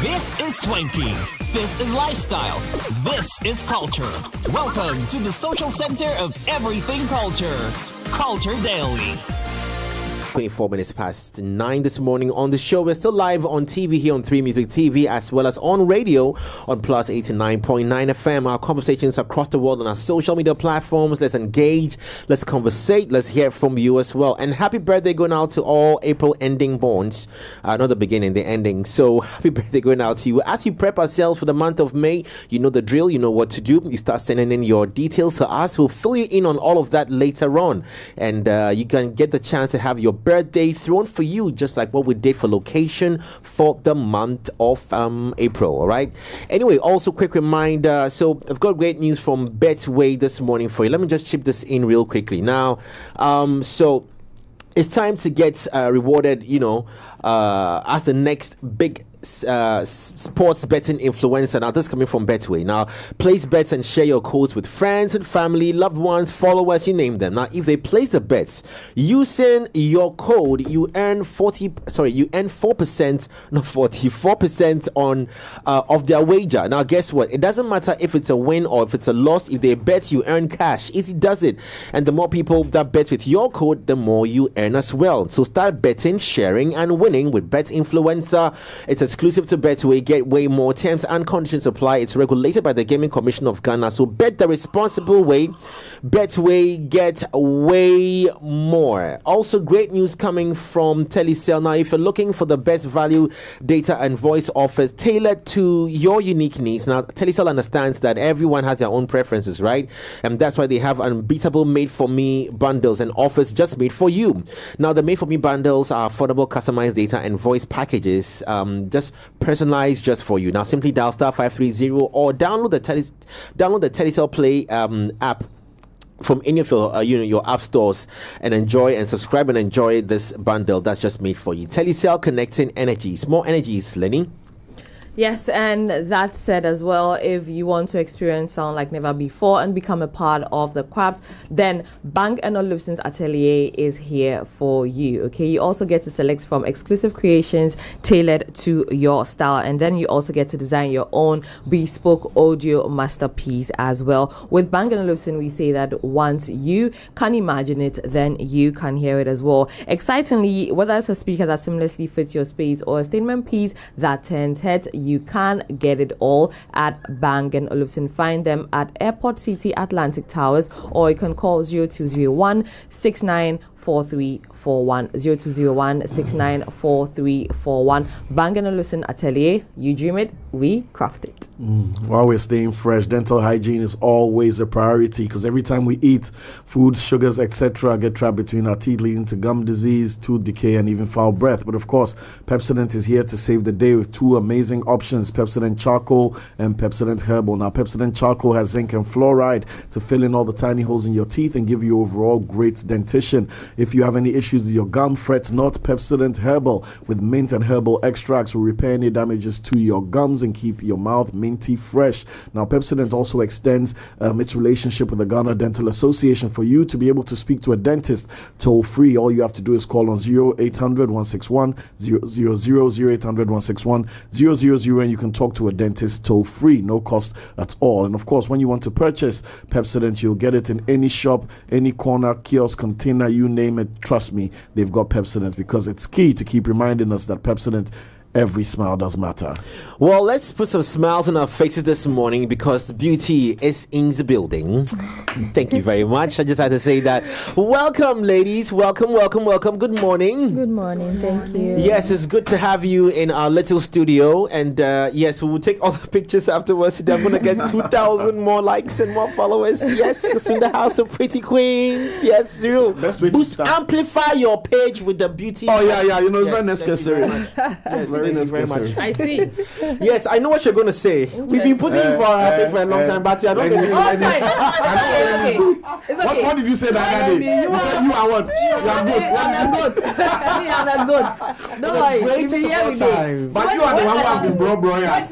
This is swanky. This is lifestyle. This is culture. Welcome to the social center of everything culture. Culture Daily. 24 minutes past 9 this morning on the show. We're still live on TV here on 3 Music TV, as well as on radio on Plus 89.9 FM. Our conversations across the world on our social media platforms. Let's engage, let's conversate, let's hear from you as well. And happy birthday going out to all April ending borns. Not the beginning, the ending. So happy birthday going out to you. As we prep ourselves for the month of May, you know the drill, you know what to do. You start sending in your details to us. We'll fill you in on all of that later on. And you can get the chance to have your birthday thrown for you, just like what we did for location for the month of April. All right. Anyway, also quick reminder. So I've got great news from Betway this morning for you. Let me just chip this in real quickly. Now, so it's time to get rewarded, as the next big sports betting influencer. Now, this is coming from Betway. Now, place bets and share your codes with friends and family, loved ones, followers, you name them. Now, if they place the bets using your code, you earn 4% on of their wager. Now, guess what? It doesn't matter if it's a win or if it's a loss. If they bet, you earn cash. Easy does it. And the more people that bet with your code, the more you earn as well. So start betting, sharing, and winning with Bet Influencer. It's exclusive to Betway. Get way more. Terms and conditions apply. It's regulated by the Gaming Commission of Ghana. So bet the responsible way. Betway, get way more. Also, great news coming from Telecel. Now, if you're looking for the best value data and voice offers tailored to your unique needs, now Telecel understands that everyone has their own preferences, right? And that's why they have unbeatable made-for-me bundles and offers just made for you. Now, the made-for-me bundles are affordable, customized data and voice packages, just personalized just for you. Now, simply dial *530 or download the Telecel Play app from any of your your app stores and enjoy and subscribe and enjoy this bundle that's just made for you. Telecel, connecting energies. More energies, Lenny. Yes, and that said as well, if you want to experience sound like never before and become a part of the craft, then Bang & Olufsen's Atelier is here for you. Okay, you also get to select from exclusive creations tailored to your style, and then you also get to design your own bespoke audio masterpiece as well. With Bang & Olufsen, we say that once you can imagine it, then you can hear it as well. Excitingly, whether it's a speaker that seamlessly fits your space or a statement piece that turns heads, you can get it all at Bang & Olufsen. Find them at Airport City Atlantic Towers, or you can call 0201 694341 0201 694341. Bang & Olufsen Atelier. You dream it, we craft it. While we're staying fresh, dental hygiene is always a priority, because every time we eat, foods, sugars, etc. get trapped between our teeth, leading to gum disease, tooth decay, and even foul breath. But of course, Pepsodent is here to save the day with two amazing options: Pepsodent Charcoal and Pepsodent Herbal. Now, Pepsodent Charcoal has zinc and fluoride to fill in all the tiny holes in your teeth and give you overall great dentition. If you have any issues with your gum, fret not. Pepsodent Herbal with mint and herbal extracts will repair any damages to your gums and keep your mouth minty fresh. Now, Pepsodent also extends its relationship with the Ghana Dental Association for you to be able to speak to a dentist toll free. All you have to do is call on 0800 161 000, 0800 161 000, and you can talk to a dentist toll free, no cost at all. And of course, when you want to purchase Pepsodent, you'll get it in any shop, any corner, kiosk, container, you name it. Trust me, they've got Pepsodent, because it's key to keep reminding us that Pepsodent, every smile does matter. Well, let's put some smiles on our faces this morning, because beauty is in the building. Thank you very much. I just had to say that. Welcome, ladies. Welcome. Good morning. Good morning. Thank you. Yes, it's good to have you in our little studio. And yes, we will take all the pictures afterwards. I'm going to get 2,000 more likes and more followers. Yes, because we're in the house of pretty queens. Yes, zero. Boost, amplify your page with the beauty. Oh, yeah. It's not necessary. Yes, very much. I see. Yes, I know what you're going to say. We've been putting you for our page for a long time, but you're not getting it. It's okay. What did you say that day? You said you are what? I'm a goat. Don't worry. You'll be here with me. But you are the one who has been bro.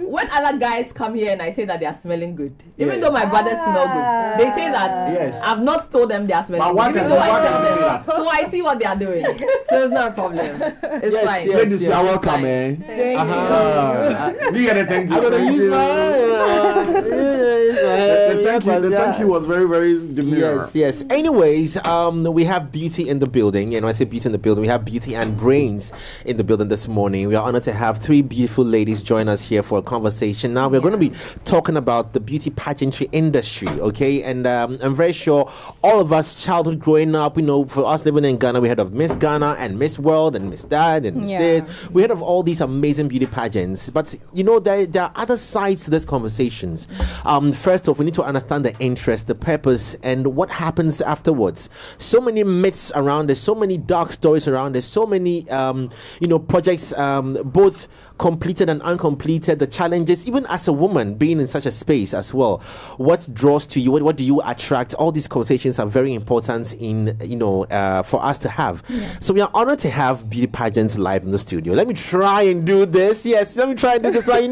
When other guys come here and I say that they are smelling good, even though my brothers smell good, they say that. Yes. I've not told them they are smelling good. Even though I tell them. So I see what they are doing. So it's not a problem. It's fine. Ladies, you are welcome, Thank you. You get a thank you. I'm gonna use the thank you was very, very demure. Yes. Anyways, we have beauty in the building, and when I say beauty in the building, we have beauty and brains in the building this morning. We are honored to have three beautiful ladies join us here for a conversation. Now we're going to be talking about the beauty pageantry industry, okay? And I'm very sure all of us, childhood growing up, for us living in Ghana, we heard of Miss Ghana and Miss World and Miss That and Miss This. We heard of all these amazing beauty pageants, but there are other sides to these conversations. First off, we need to understand the interest, the purpose, and what happens afterwards. So many myths around this, so many dark stories around this, so many projects, both completed and uncompleted, the challenges, even as a woman being in such a space as well. What draws to you? What do you attract? All these conversations are very important in for us to have. So we are honored to have beauty pageants live in the studio. Let me try and do this. Yes, let me try and do this. I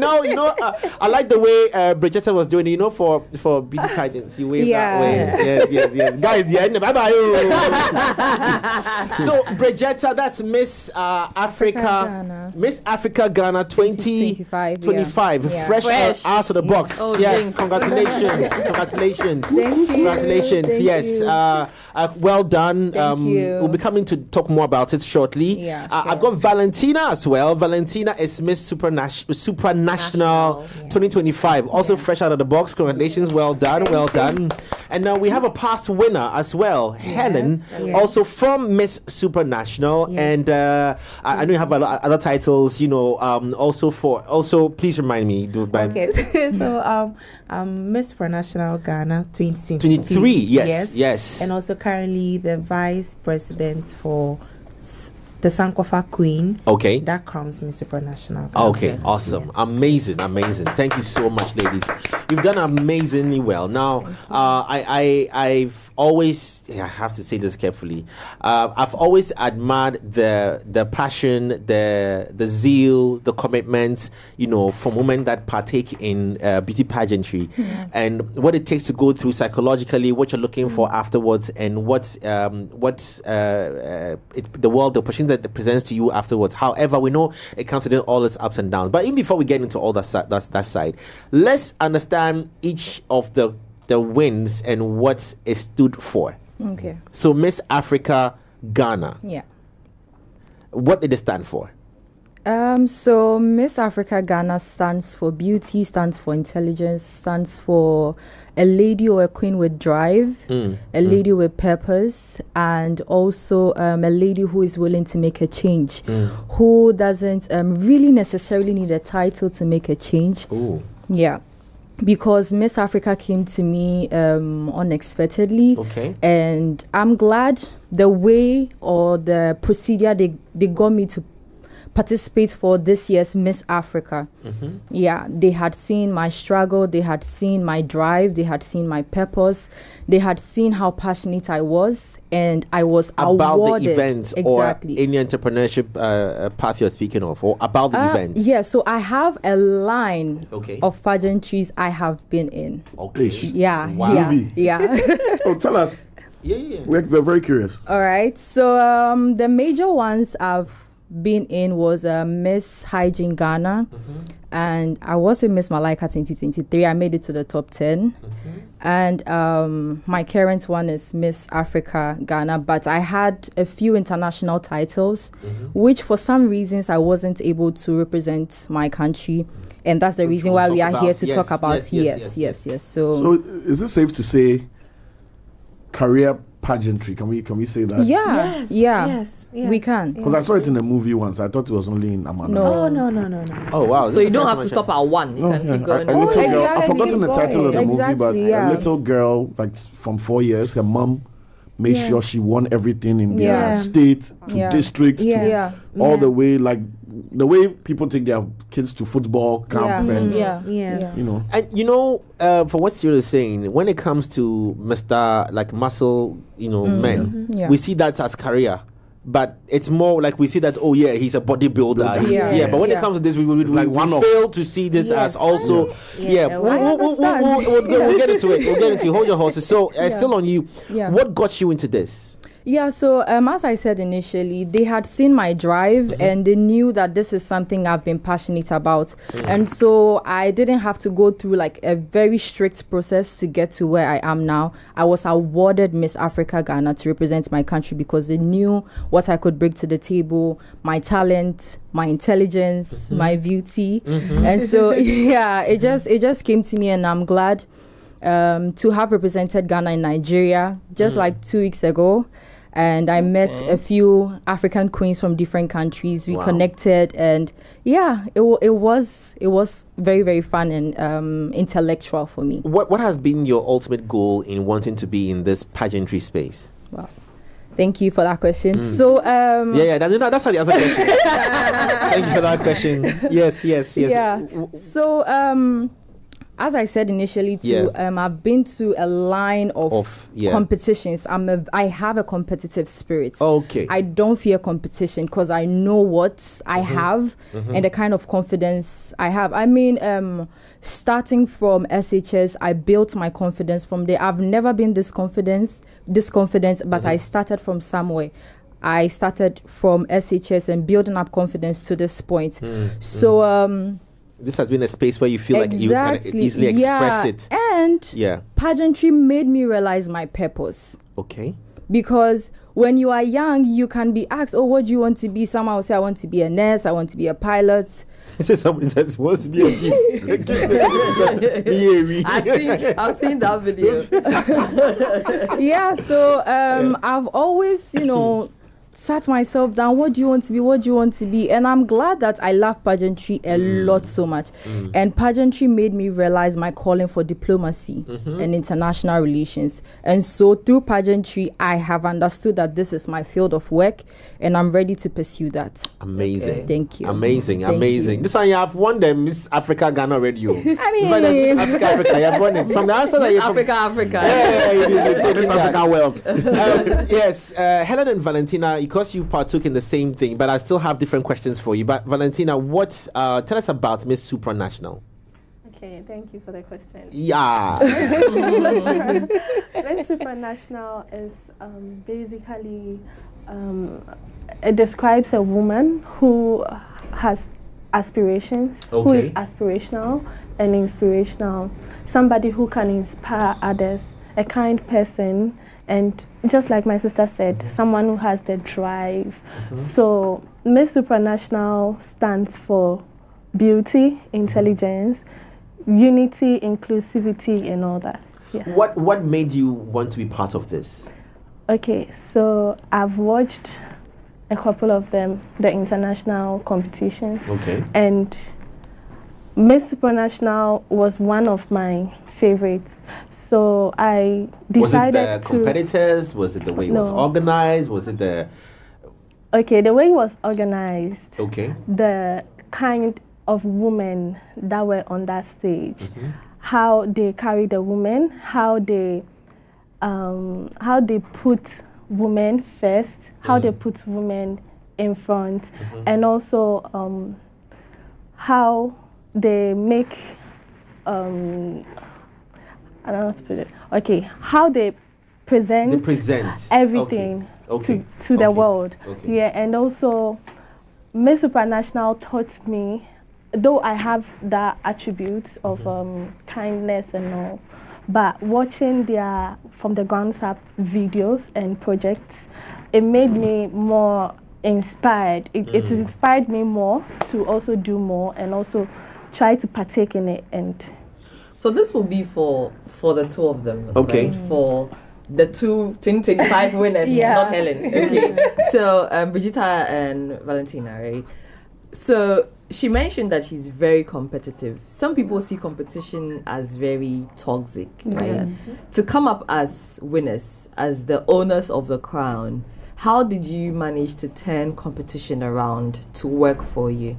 like the way Bridgetta was doing it. For beauty pageants, you wave that way. Yes. Guys, bye bye. So Bridgetta, that's Miss Africa, Miss Africa Ghana 2025. Fresh out of the box. Yes, congratulations. Congratulations. Yes, well done. We'll be coming to talk more about it shortly. I've got Valentina as well. Valentina is Miss Supranational 2025. Also fresh out of the box. Congratulations. Well done. And now we have a past winner as well, Helen, also from Miss Supranational. And I know you have other titles, also please remind me. Okay, so Miss Supranational Ghana 2023. Yes. And also currently the vice president for the Sankofa Queen. Okay. That crowns Miss Supranational Ghana. Okay, awesome. Amazing. Thank you so much, ladies. You've done amazingly well. Now, I've always, I have to say this carefully, I've always admired the passion, the zeal, the commitment, from women that partake in beauty pageantry, and what it takes to go through psychologically, what you're looking for afterwards, and the world, the opportunity that presents to you afterwards. However, we know it comes with all its ups and downs. But even before we get into all that side, let's understand each of the wins and what it stood for. Okay. So Miss Africa Ghana. Yeah. What did it stand for? So Miss Africa Ghana stands for beauty, stands for intelligence, stands for a lady or a queen with drive, a lady with purpose, and also a lady who is willing to make a change, who doesn't really necessarily need a title to make a change. Ooh. Yeah. Because Miss Africa came to me unexpectedly. Okay. And I'm glad the way or the procedure they got me to participate for this year's Miss Africa. Yeah, they had seen my struggle, they had seen my drive, they had seen my purpose, they had seen how passionate I was, and I was about awarded. The event exactly. or any entrepreneurship path you're speaking of, or about the event. Yeah, so I have a line of pageantries I have been in. Okay. Yeah. Wow. Yeah. Oh, tell us. Yeah. We're very curious. All right. So the major ones I've been in was Miss Hygiene Ghana, and I was in Miss Malaika 2023. I made it to the top 10. And my current one is Miss Africa Ghana, but I had a few international titles, which for some reasons I wasn't able to represent my country, and that's the reason why we are here to talk about. Yes. So is it safe to say career pageantry? Can we say that? Yes. We can. Because I saw it in a movie once. I thought it was only in Amanda. No. Oh, wow. So you don't have to stop at one. You can keep going. A little girl. I've forgotten the title of the movie, but yeah. a little girl, like from 4 years, her mom made sure she won everything in their state to district to all the way, like the way people take their kids to football camp and you know. And for what you're saying, when it comes to Mr. like muscle, men, we see that as career. But it's more like we see that, he's a bodybuilder. But when it comes to this, we fail to see this as also, we'll get into it. Hold your horses. So, still on you. What got you into this? Yeah, so as I said initially, they had seen my drive and they knew that this is something I've been passionate about. And so I didn't have to go through like a very strict process to get to where I am now. I was awarded Miss Africa Ghana to represent my country because they knew what I could bring to the table, my talent, my intelligence, my beauty. And so, yeah, it just came to me, and I'm glad to have represented Ghana in Nigeria just like 2 weeks ago. And I met a few African queens from different countries. We connected, and yeah, it was very, very fun and intellectual for me. What has been your ultimate goal in wanting to be in this pageantry space? Wow. Thank you for that question. So that's how the answer question. Thank you for that question. Yes. Yeah. So as I said initially too, I've been to a line of competitions. I have a competitive spirit. Okay. I don't fear competition because I know what I have and the kind of confidence I have. I mean, starting from SHS, I built my confidence from there. I've never been this confident, but I started from somewhere. I started from SHS and building up confidence to this point. So this has been a space where you feel like you can easily express it. And pageantry made me realize my purpose. Okay. Because when you are young, you can be asked, oh, what do you want to be? Someone will say, I want to be a nurse, I want to be a pilot. So somebody says he wants to be a I've seen that video. Yeah, so I've always, sat myself down, what do you want to be? And I'm glad that I love pageantry a lot so much. And pageantry made me realize my calling for diplomacy and international relations. And so through pageantry, I have understood that this is my field of work, and I'm ready to pursue that. Amazing. Okay. Thank you. Amazing. You. This one you have won the Miss Africa Ghana radio. I mean, Miss Africa, you have won it. From the answer that Africa. Yeah, Miss Africa world. Yes, Helen and Valentina, because you partook in the same thing, but I still have different questions for you. But Valentina, tell us about Miss Supranational. Okay, thank you for the question. Yeah. Miss Supranational is basically it describes a woman who has aspirations, who is aspirational and inspirational, somebody who can inspire others, a kind person. And just like my sister said, someone who has the drive. So Miss Supranational stands for beauty, intelligence, unity, inclusivity, and all that. Yeah. What made you want to be part of this? Okay, so I've watched a couple of them, the international competitions. Okay. And Miss Supranational was one of my favorites. So I decided Was it the competitors? Was it the way it was organized? Was it the... Okay, the way it was organized. Okay. The kind of women that were on that stage. How they carry the women, how they put women first, how they put women in front, and also how they make... I don't know how to put it. Okay, how they present everything to the world. Okay. Yeah, and also Miss Supranational taught me, though I have that attribute of kindness and all, but watching their from the ground up videos and projects, it made me more inspired. It inspired me more to also do more and also try to partake in it. And so this will be for the two of them. Okay. Right? For the two 2025 winners, not Helen. Okay. So Bridgetta and Valentina, right? So she mentioned that she's very competitive. Some people see competition as very toxic, right? To come up as winners, as the owners of the crown, how did you manage to turn competition around to work for you?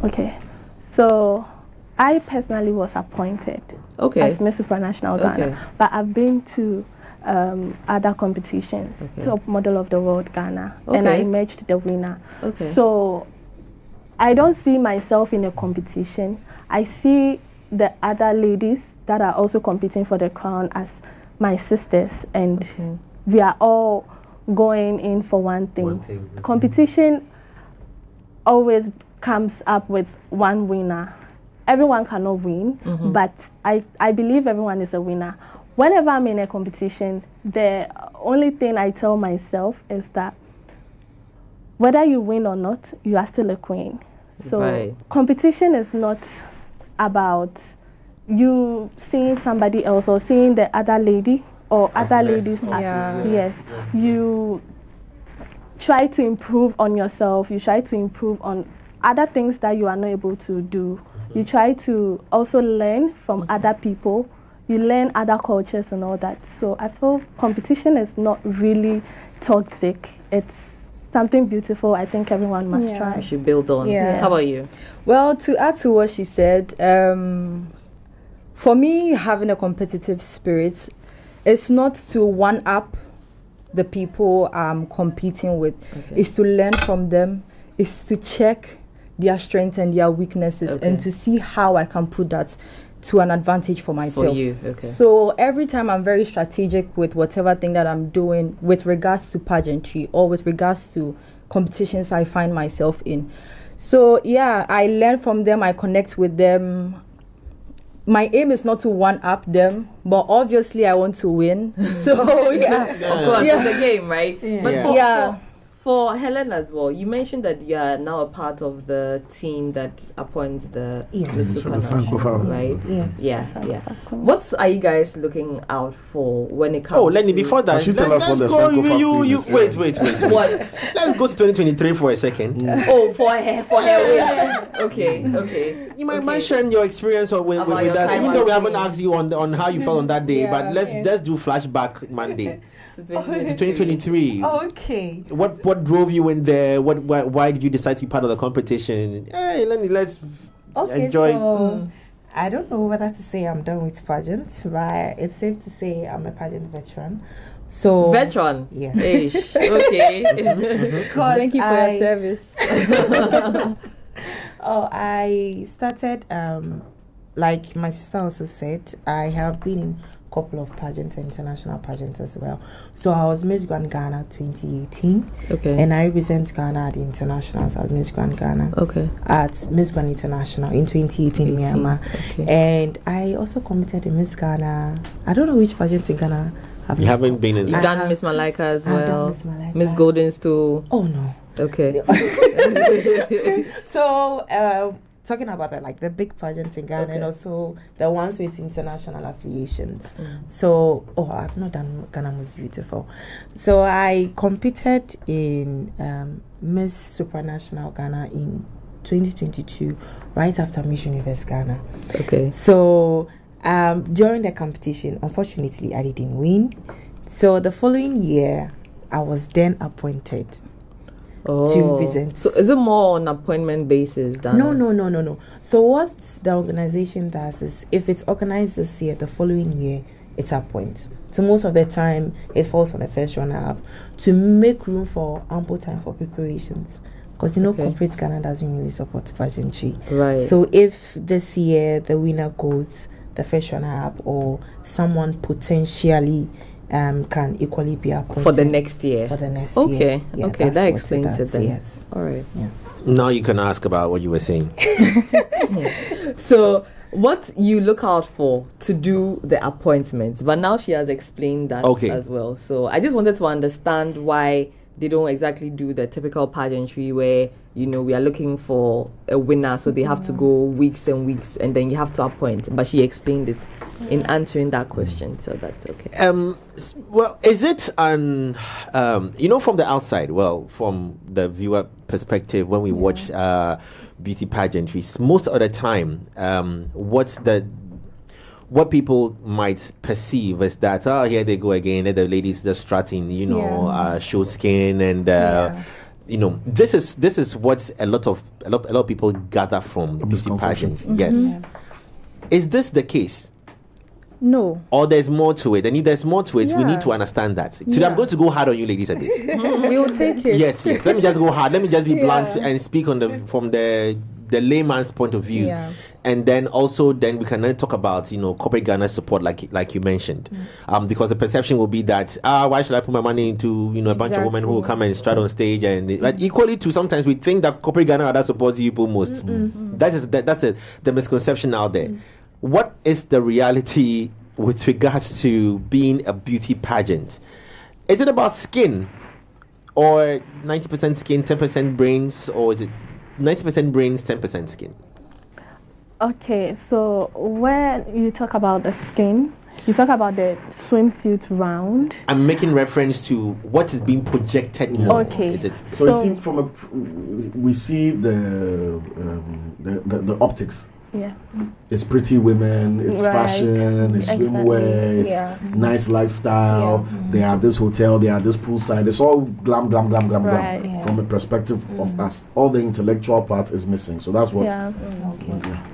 Okay. So I personally was appointed as Miss Supranational Ghana, but I've been to other competitions, Top Model of the World Ghana, and I emerged the winner. So I don't see myself in a competition. I see the other ladies that are also competing for the crown as my sisters, and we are all going in for one thing. Competition always comes up with one winner. Everyone cannot win, but I believe everyone is a winner. Whenever I'm in a competition, the only thing I tell myself is that whether you win or not, you are still a queen. So competition is not about you seeing somebody else or seeing the other lady or other ladies. Yes, you try to improve on yourself. You try to improve on other things that you are not able to do. You try to also learn from other people. You learn other cultures and all that. So I feel competition is not really toxic. It's something beautiful. I think everyone must try. You should build on. How about you? Well, to add to what she said, for me, having a competitive spirit, it's not to one-up the people I'm competing with. It's to learn from them. It's to check their strengths and their weaknesses and to see how I can put that to an advantage for myself. For you, So every time I'm very strategic with whatever thing that I'm doing with regards to pageantry or with regards to competitions I find myself in. So yeah, I learn from them, I connect with them. My aim is not to one-up them, but obviously I want to win. So yeah. Of course, it's a game, right? But for Helen as well, you mentioned that you are now a part of the team that appoints the Miss Supranational, right? Yes. What are you guys looking out for when it comes? Oh, Lenny, before that, She tell us what the wait. What? Let's go to 2023 for a second. Oh, for her. Okay. You might share your experience with us, even though we haven't asked you on how you felt on that day. But let's do flashback Monday to 2023. Okay. What drove you in there? Why did you decide to be part of the competition? Hey, let's enjoy. So, I don't know whether to say I'm done with pageant, but it's safe to say I'm a pageant veteran. So veteran, yeah. Ish. Okay. Thank you for your service. I started like my sister also said, I have been in couple of pageants, international pageants as well. So I was Miss Grand Ghana 2018. Okay. And I represent Ghana at the internationals as Miss Grand Ghana. Okay. At Miss Grand International in 2018 Myanmar. Okay. And I also competed in Miss Ghana. I don't know which pageant in Ghana. You haven't been in. You've done Miss Malika as well. I've done Miss Malika. Miss Golden Stool. Oh no. Okay. So talking about that, like the big pageants in Ghana and also the ones with international affiliations. So, I've not done Ghana Most Beautiful. So I competed in Miss Supranational Ghana in 2022, right after Miss Universe Ghana. Okay. So during the competition, unfortunately, I didn't win. So the following year, I was then appointed to present. So is it more on appointment basis than? No. So what the organization does is, if it's organized this year, the following year it's appointed. So most of the time it falls on the first runner-up to make room for ample time for preparations. Because corporate Ghana doesn't really support pageantry. Right. So if this year the winner goes the first runner-up, or someone potentially can equally be appointed for the next year. year. Yeah, okay, that explains it then. Yes. All right. Yes. Now you can ask about what you were saying. So, what you look out for to do the appointments, but now she has explained that as well. So, I just wanted to understand why they don't exactly do the typical pageantry where, we are looking for a winner, so they have to go weeks and weeks, and then you have to appoint. But she explained it in answering that question, so that's okay. Well, is it from the outside, from the viewer perspective, when we watch beauty pageantries, most of the time, what people might perceive is that here they go again, and the ladies just strutting, show skin, and this is what a lot of people gather from the beauty pageant. Yes, is this the case? No. Or there's more to it, and if there's more to it, we need to understand that. Today I'm going to go hard on you ladies a bit. We will take it. Yes. Let me just go hard. Let me just be blunt and speak from the the layman's point of view. Yeah. And then also then we can then talk about, corporate Ghana support like you mentioned. Because the perception will be that why should I put my money into a bunch of women who will come and strut on stage, and but equally to sometimes we think that corporate Ghana that supports people most. That's the misconception out there. What is the reality with regards to being a beauty pageant? Is it about skin, or 90% skin, 10% brains, or is it 90% brains, 10% skin? Okay, so when you talk about the skin, you talk about the swimsuit round. I'm making reference to what is being projected more. Okay. Is it? So it seems we see the optics. Yeah. It's pretty women, it's fashion, it's swimwear, it's nice lifestyle. They are this hotel, they are this poolside. It's all glam. From a perspective of us, all the intellectual part is missing. So that's what. Yeah.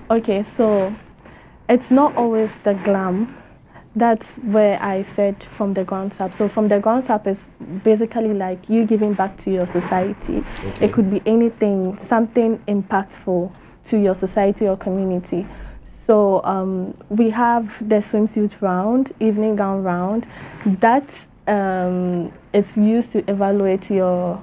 Okay, so it's not always the glam. That's where I said from the ground up. So from the ground up is basically like you giving back to your society. Okay. It could be anything, something impactful to your society or community. So we have the swimsuit round, evening gown round. That it's used to evaluate your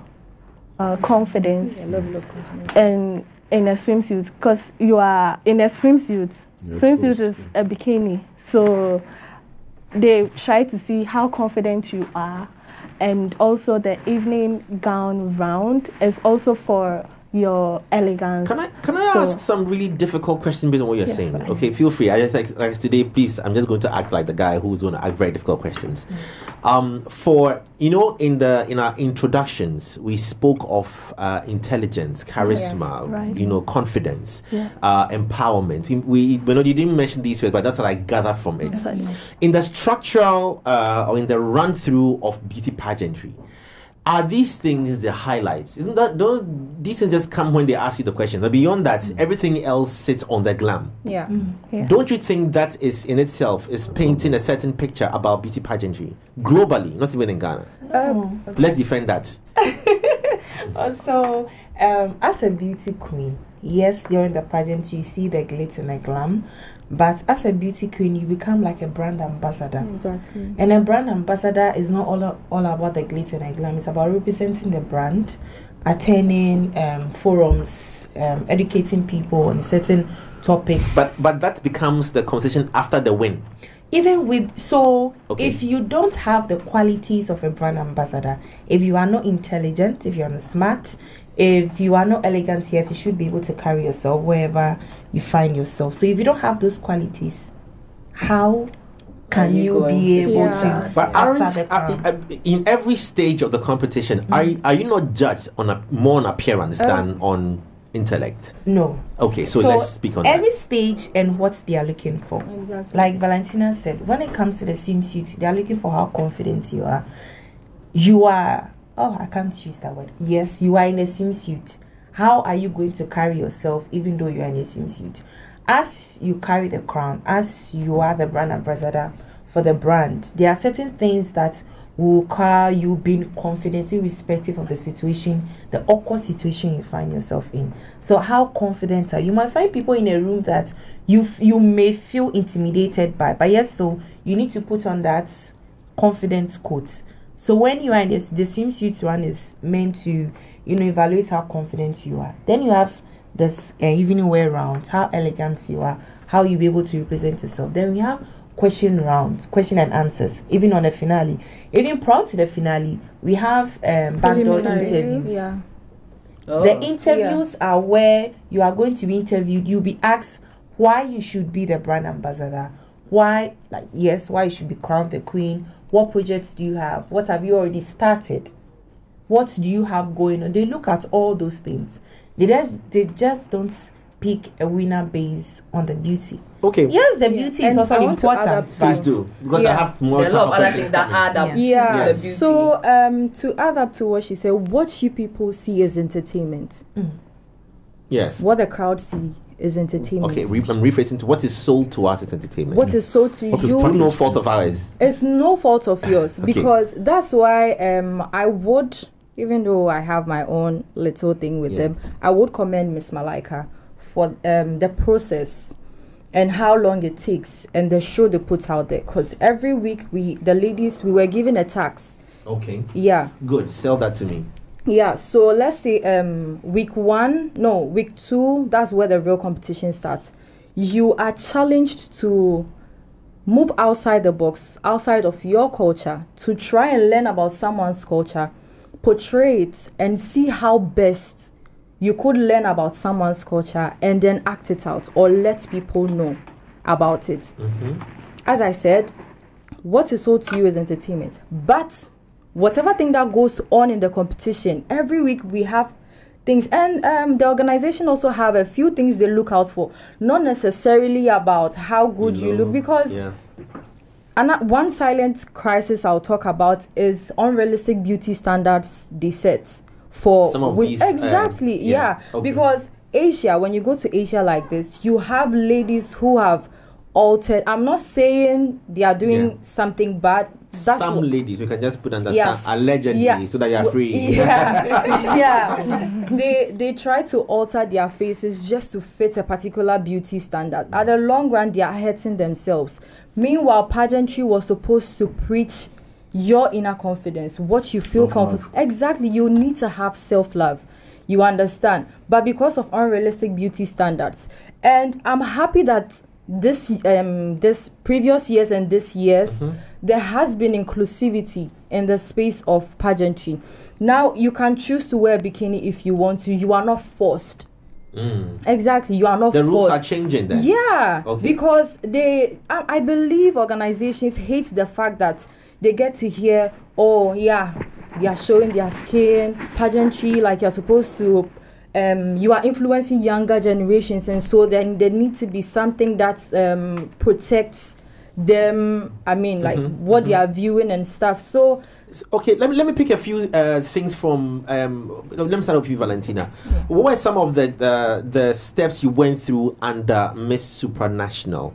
confidence, level of confidence, and in a swimsuit, because you are in a swimsuit. Swimsuit is a bikini, so they try to see how confident you are. And also the evening gown round is also for your elegance. Can I ask some really difficult questions based on what you're saying? Fine. Okay, feel free. I just like today, please. I'm just going to act like the guy who's going to ask very difficult questions. For in our introductions, we spoke of intelligence, charisma, confidence, empowerment. We you didn't mention these words, but that's what I gather from it. In the structural or in the run through of beauty pageantry, are these things the highlights? Isn't that these things just come when they ask you the question? But beyond that, everything else sits on the glam. Yeah. Don't you think that is in itself is painting a certain picture about beauty pageantry globally, not even in Ghana? Let's defend that. Also, as a beauty queen, yes, during the pageant you see the glitz and the glam. But as a beauty queen, you become like a brand ambassador. Exactly. And a brand ambassador is not all about the glitter and glam. It's about representing the brand, attending forums, educating people on certain topics. But that becomes the conversation after the win. Even with if you don't have the qualities of a brand ambassador, if you are not intelligent, if you are not smart, if you are not elegant yet, you should be able to carry yourself wherever you find yourself. So if you don't have those qualities, how can you be able to? But in every stage of the competition, are you not judged on more on appearance than on intellect? No. Okay, so let's speak on every that. stage and what they are looking for. Exactly. Like Valentina said, when it comes to the swimsuit, they are looking for how confident you are. You are. Oh, I can't use that word. Yes, you are in a swimsuit. How are you going to carry yourself even though you are in a swimsuit? As you carry the crown, as you are the brand ambassador for the brand, there are certain things that will require you being confident irrespective of the situation, the awkward situation you find yourself in. So how confident are you? You might find people in a room that you may feel intimidated by, but yes, though, you need to put on that confidence coat. So when you are in the swimsuit one is meant to, evaluate how confident you are. Then you have this evening wear round, how elegant you are, how you'll be able to represent yourself. Then we have question rounds, question and answers. Even on the finale, even prior to the finale, we have backdoor interviews. Yeah. The interviews are where you are going to be interviewed. You'll be asked why you should be the brand ambassador. Why you should be crowned the queen. What projects do you have? What have you already started? What do you have going on? They look at all those things. They just don't pick a winner based on the beauty. Okay. Yes, the beauty is also important. Please do, because I have more. There are a lot of other things that add up. Yeah. To the beauty. So to add up to what she said, what you people see is entertainment. Yes. What the crowd see is entertainment. Okay, I'm rephrasing to what is sold to us is entertainment. What is sold to what you? What is no fault of ours? It's no fault of yours, because that's why I would, even though I have my own little thing with them, I would commend Miss Malaika for the process and how long it takes and the show they put out there. Because every week the ladies, we were given a task. Okay. Yeah. Good. Sell that to me. Yeah. So let's say week 2, that's where the real competition starts. You are challenged to move outside the box, outside of your culture, to try and learn about someone's culture, portray it, and see how best you could learn about someone's culture and then act it out or let people know about it. As I said, what is sold to you is entertainment. But whatever thing that goes on in the competition, every week we have things, and the organization also have a few things they look out for, not necessarily about how good you look, because one silent crisis I'll talk about is unrealistic beauty standards they set for some of these exactly because Asia, when you go to Asia like this, you have ladies who have altered. I'm not saying they are doing something bad. That's some ladies, we can just put under allegedly, so that you're free. They try to alter their faces just to fit a particular beauty standard. At the long run, they are hurting themselves. Meanwhile, pageantry was supposed to preach your inner confidence, what you feel confident. Exactly, you need to have self-love. You understand? But because of unrealistic beauty standards, and I'm happy that this previous years and this year's, there has been inclusivity in the space of pageantry. Now you can choose to wear a bikini if you want to. You are not forced. Exactly, you are not the forced. rules are changing then. Because I believe organizations hate the fact that they get to hear, they are showing their skin, pageantry, like you're supposed to. You are influencing younger generations, and so then there needs to be something that protects them. I mean, like what they are viewing and stuff. So, okay, let me pick a few things from. Let me start with you, Valentina. What were some of the steps you went through under Miss Supranational?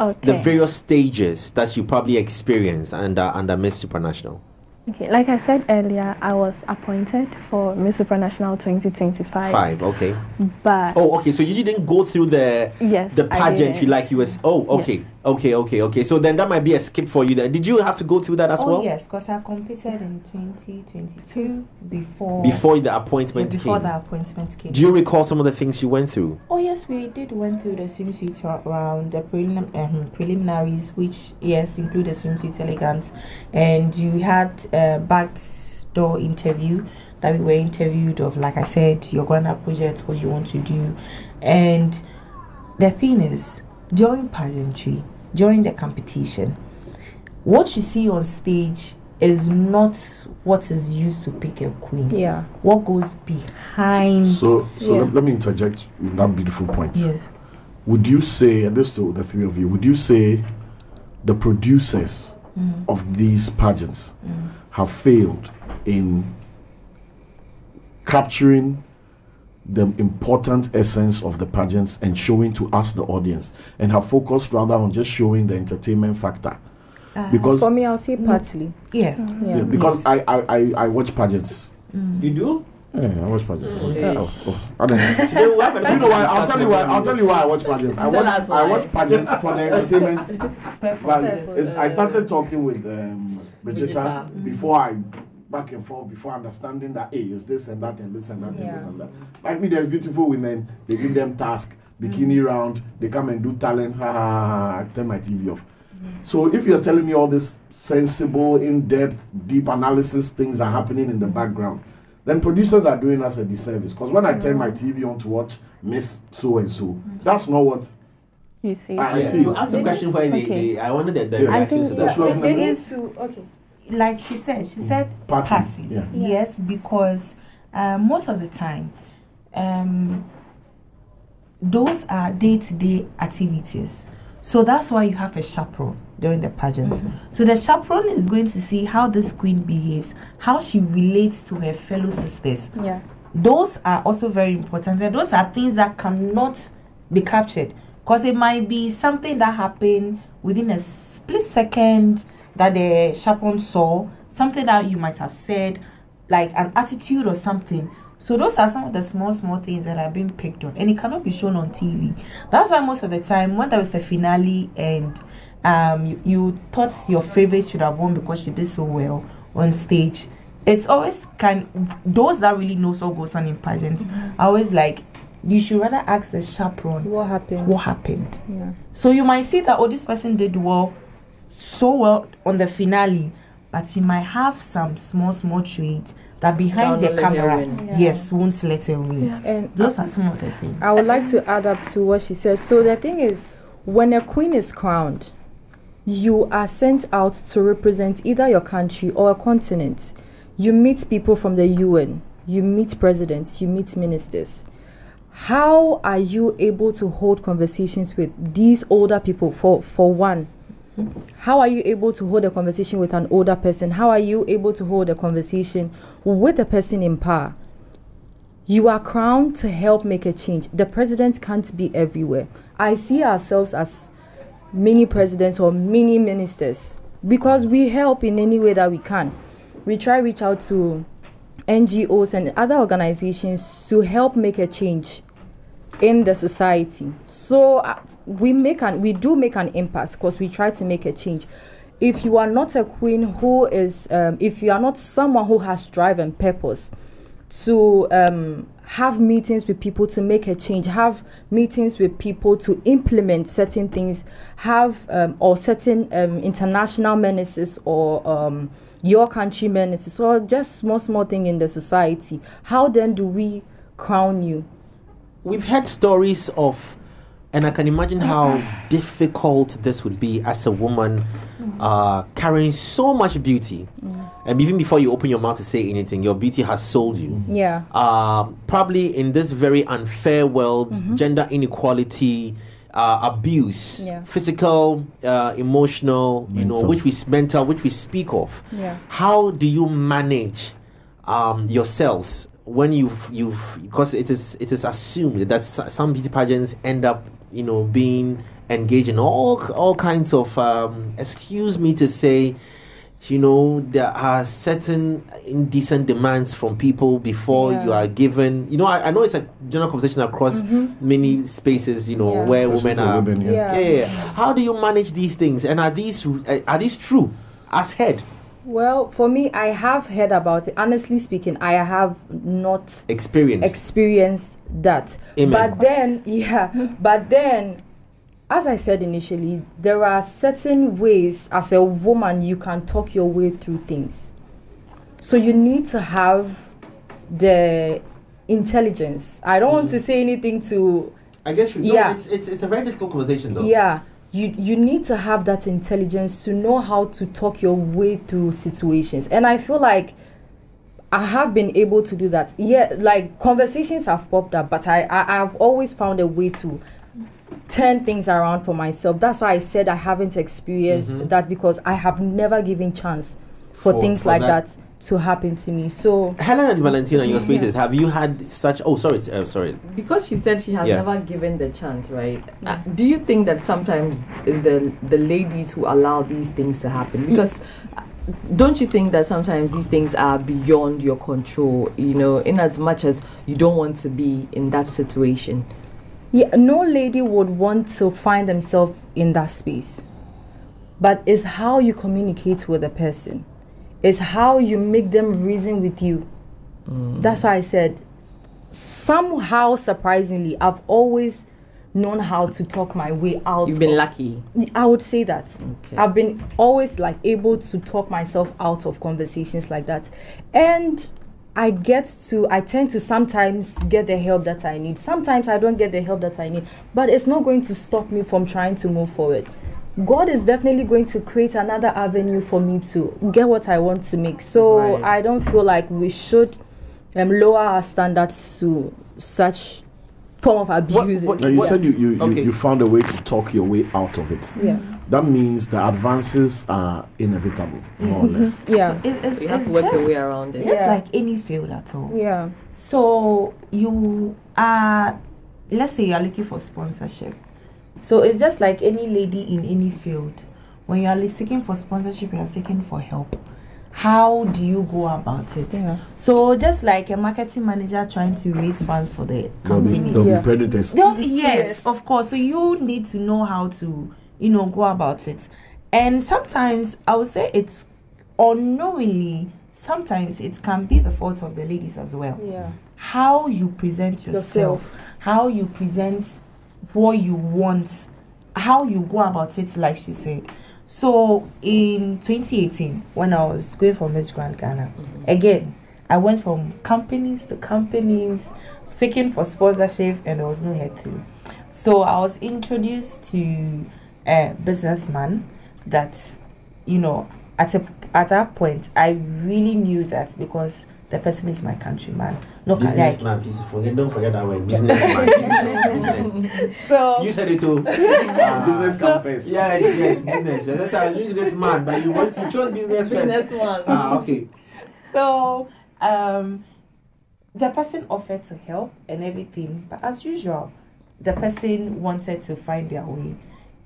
Okay. The various stages that you probably experienced under Miss Supranational. Okay, like I said earlier, I was appointed for Miss Supranational 2025. Okay. But okay. So you didn't go through the pageantry like you was. Okay. So then that might be a skip for you. Then did you have to go through that as well? Yes, because I competed in 2022 before the appointment came. Before the appointment came. Do you recall some of the things you went through? Oh yes, we went through the swimsuit round, the preliminaries, which include the swimsuit elegance, and you had a backdoor interview that we were interviewed of, like I said, your Ghana project, what you want to do. And the thing is, during pageantry, during the competition, what you see on stage is not what is used to pick a queen. What goes behind. So let me interject with that beautiful point. Yes. Would you say, and this to the three of you, would you say the producers of these pageants have failed in capturing the important essence of the pageants and showing to us, the audience, and have focused rather on just showing the entertainment factor? Because for me, I'll say partly. Because I watch pageants. You do? Yeah, I watch pageants. I don't know. You know why? I'll tell you why I watch pageants. I watch pageants for the entertainment. I started talking with Bridgetta before back and forth, before understanding that it's this and that and this and that and this and that. Like me, there's beautiful women. They give them task, bikini round. They come and do talent. I turn my TV off. So if you're telling me all this sensible, in-depth, deep analysis things are happening in the background, then producers are doing us a disservice. Because when I turn my TV on to watch Miss So-and-so, that's not what you see. I see. You asked the question why I wanted the reactions to that. Like she said party. Yes, because most of the time, those are day-to-day activities. So that's why you have a chaperone during the pageant. So the chaperone is going to see how this queen behaves, how she relates to her fellow sisters. Those are also very important, and those are things that cannot be captured, because it might be something that happened within a split second that the chaperone saw, something that you might have said, like an attitude or something. So those are some of the small things that are being picked on, and it cannot be shown on TV. That's why most of the time when there is a finale and you thought your favorite should have won because she did so well on stage, it's always those that really knows what goes on in pageants are always like, you should rather ask the chaperone what happened. Yeah. So you might see that, oh, this person did so well on the finale, but she might have some small traits that behind the camera, yes, won't let her win. Yeah. And those are some of the things. I would like to add up to what she said. So the thing is, when a queen is crowned, you are sent out to represent either your country or a continent. You meet people from the UN, you meet presidents, you meet ministers. How are you able to hold conversations with these older people? For one, how are you able to hold a conversation with an older person? How are you able to hold a conversation with a person in power? You are crowned to help make a change. The president can't be everywhere. I see ourselves as mini presidents or mini ministers because we help in any way that we can. We try to reach out to NGOs and other organizations to help make a change in the society. So we do make an impact because we try to make a change. If you are not a queen who is, if you are not someone who has drive and purpose to have meetings with people to make a change, have meetings with people to implement certain things, have or certain international menaces or your country menaces, or just small thing in the society, how then do we crown you? We've heard stories of, and I can imagine how difficult this would be as a woman carrying so much beauty. And even before you open your mouth to say anything, your beauty has sold you. Yeah. Probably in this very unfair world, gender inequality, abuse, physical, emotional, mental. which we speak of. Yeah. How do you manage yourselves when you've because it is assumed that some beauty pageants end up being engaged in all kinds of excuse me to say, there are certain indecent demands from people before you are given. I know it's a general conversation across many spaces, where women are. How do you manage these things? And are these true as head? Well, for me, I have heard about it. Honestly speaking, I have not experienced that. Amen. But then, as I said initially, there are certain ways as a woman you can talk your way through things. So you need to have the intelligence. I don't want to say anything to... I guess it's a very difficult conversation though. Yeah. You need to have that intelligence to know how to talk your way through situations. And I feel like I have been able to do that. Yeah, like conversations have popped up, but I've always found a way to turn things around for myself. That's why I said I haven't experienced that, because I have never given chance for things like that to happen to me. So Helen and Valentina, in your spaces, have you had such... sorry. Because she said she has never given the chance, right? Do you think that sometimes is the ladies who allow these things to happen? Because don't you think that sometimes these things are beyond your control, in as much as you don't want to be in that situation? Yeah, no lady would want to find themselves in that space. But it's how you communicate with a person. It's how you make them reason with you. That's why I said, somehow surprisingly, I've always known how to talk my way out. You've been lucky. I would say that. Okay. I've been always able to talk myself out of conversations like that. And I tend to sometimes get the help that I need. Sometimes I don't get the help that I need. But it's not going to stop me from trying to move forward. God is definitely going to create another avenue for me to get what I want to make. So I don't feel like we should lower our standards to such form of abuse. Now you said you found a way to talk your way out of it. Yeah. That means the advances are inevitable, more or less. Yeah. You have to work your way around it. It's like any field at all. Yeah. So you are, let's say you are looking for sponsorship. So it's just like any lady in any field. When you are seeking for sponsorship, you are seeking for help. how do you go about it? Yeah. So just like a marketing manager trying to raise funds for the company. There'll be predators. Yes, of course. So you need to know how to, go about it. And sometimes I would say it's unknowingly, sometimes it can be the fault of the ladies as well. Yeah. How you present yourself, how you present what you want, how you go about it, like she said. So in 2018, when I was going for Miss Grand Ghana, again, I went from companies to companies, seeking for sponsorship, and there was no head through. So I was introduced to a businessman that, at that point, I really knew that because the person is my countryman. No, businessman, please don't forget that word. Businessman. Business. So you said it too. Business comes first. Yes, business. That's how I choose this man, but you chose business first. Businessman. Okay. So the person offered to help and everything, but as usual, the person wanted to find their way,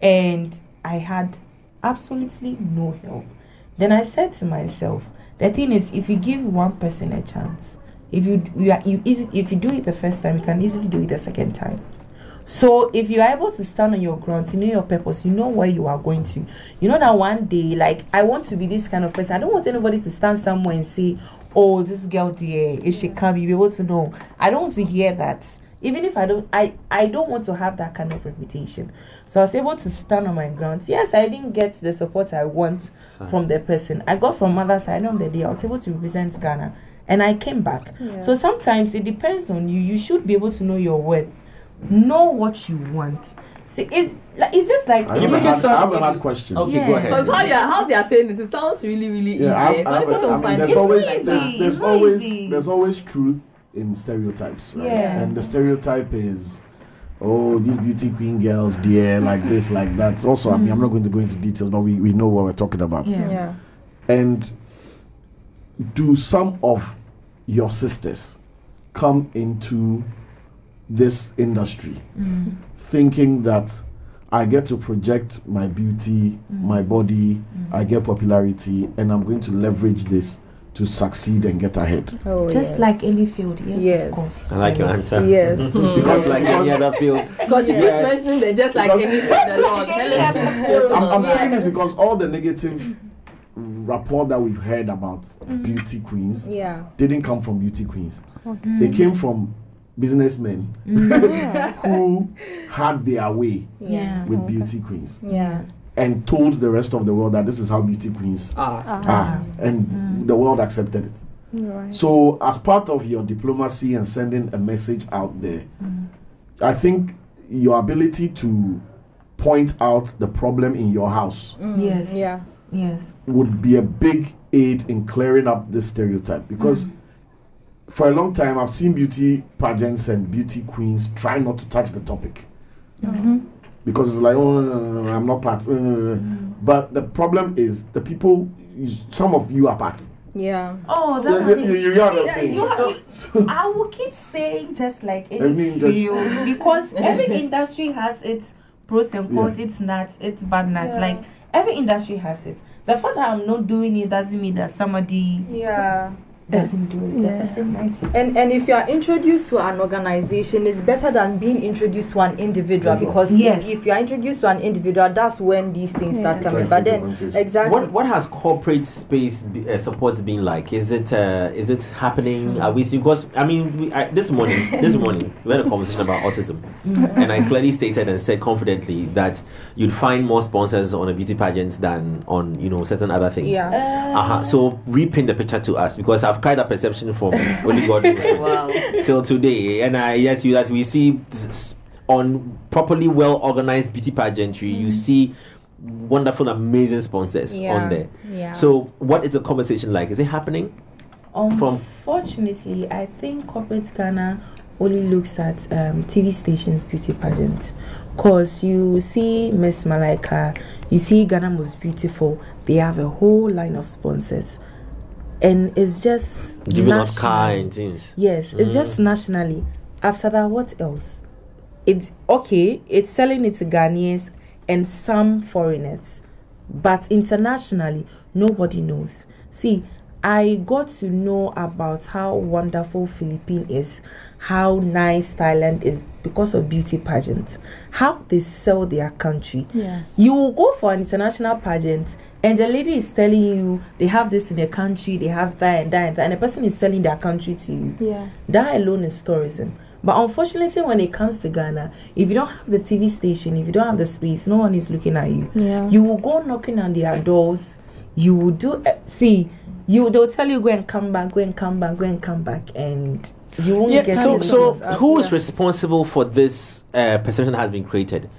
and I had absolutely no help. Then I said to myself, the thing is, if you give one person a chance, if you do it the first time, you can easily do it the second time. So if you are able to stand on your ground, you know your purpose, you know where you are going to. You know that one day, like, I want to be this kind of person. I don't want anybody to stand somewhere and say, oh, this girl, dear, if she can't be able to know. I don't want to hear that. Even if I don't want to have that kind of reputation. So I was able to stand on my ground. Yes, I didn't get the support I want from the person. I got from other side on the day. I was able to represent Ghana. And I came back. Yeah. So sometimes it depends on you. You should be able to know your worth. Know what you want. See, it's just like... I have a hard question. Okay, go ahead. Because how they are saying this, it sounds really, really easy. There's always truth in stereotypes, right? Yeah. And the stereotype is, oh, these beauty queen girls, dear, like this, like that. Also, I mean, I'm not going to go into details, but we know what we're talking about. Yeah. And do some of your sisters come into this industry thinking that I get to project my beauty, my body, I get popularity, and I'm going to leverage this to succeed and get ahead? Just like any field, yes, of course. I like your answer. Yes. Because like any other field. Because you just mentioned that just like any other. I'm saying this because all the negative rapport that we've heard about beauty queens didn't come from beauty queens. They came from businessmen who had their way with beauty queens. And told the rest of the world that this is how beauty queens are. And the world accepted it. Right. So as part of your diplomacy and sending a message out there, I think your ability to point out the problem in your house would be a big aid in clearing up this stereotype. Because for a long time, I've seen beauty pageants and beauty queens try not to touch the topic. Because it's like, oh, no, I'm not part. But the problem is the people, some of you are part. Yeah. Oh, you know what I'm saying? I will keep saying just like any field, because every industry has its pros and cons, its nuts, its bad nuts. Like every industry has it. The fact that I'm not doing it doesn't mean that somebody doesn't do it. And if you are introduced to an organization, it's better than being introduced to an individual, because if you are introduced to an individual, that's when these things start coming. But then what has corporate space supports been like? Is it happening? Are we seeing? Because I mean, this morning we had a conversation about autism, and I clearly stated and said confidently that you'd find more sponsors on a beauty pageant than on certain other things. So repaint the picture to us, because I've carried a perception from only God till today, and yet that we see on properly well organized beauty pageantry, you see wonderful, amazing sponsors on there. So what is the conversation like? Is it happening? Unfortunately, I think corporate Ghana only looks at TV stations beauty pageant, because you see Miss Malaika, you see Ghana Most Beautiful, they have a whole line of sponsors. And it's just giving us car and things. Yes, it's just nationally. After that, what else? It's selling it to Ghanaians and some foreigners, but internationally, nobody knows. See, I got to know about how wonderful Philippines is, how nice Thailand is because of beauty pageants, how they sell their country. You will go for an international pageant and the lady is telling you they have this in their country, they have that and that and that, and the person is selling their country to you. That alone is tourism. But unfortunately, when it comes to Ghana, if you don't have the TV station, if you don't have the space, no one is looking at you. You will go knocking on their doors. You will do they'll tell you go and come back, go and come back, go and come back, and you won't get. So who is responsible for this perception that has been created?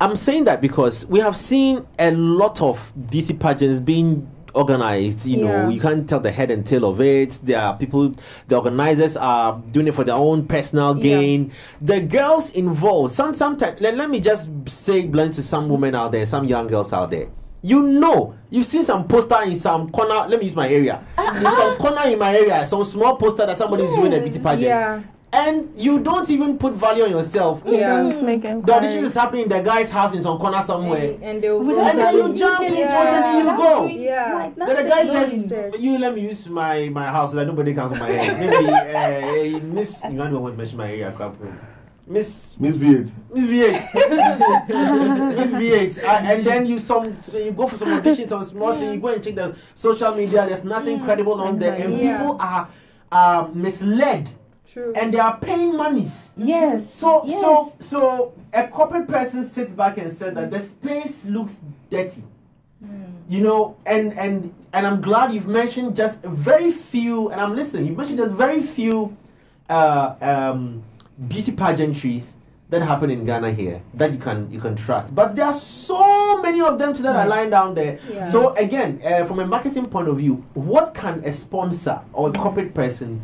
I'm saying that because we have seen a lot of beauty pageants being organized. You know, you can't tell the head and tail of it. There are people, the organizers are doing it for their own personal gain. The girls involved, sometimes let me just say blunt to some women out there, some young girls out there. You know, you've seen some poster in some corner. Let me use my area. In some corner in my area, some small poster that somebody's doing a beauty pageant. And you don't even put value on yourself. The audition is happening in the guy's house in some corner somewhere. And then you jump into it and then you go. Then the guy says, you let me use my house so that nobody comes from my head. Maybe Miss, you don't want to mention my area. Miss V8. Miss V8. And then you go for some auditions on small thing, you go and check the social media, there's nothing credible on there, and people are misled. And they are paying monies. So a corporate person sits back and says that the space looks dirty. You know, and I'm glad you've mentioned just very few, and I'm listening, you mentioned just very few beauty pageantries that happen in Ghana here that you can trust, but there are so many of them that are lying down there. So again, from a marketing point of view, what can a sponsor or a corporate person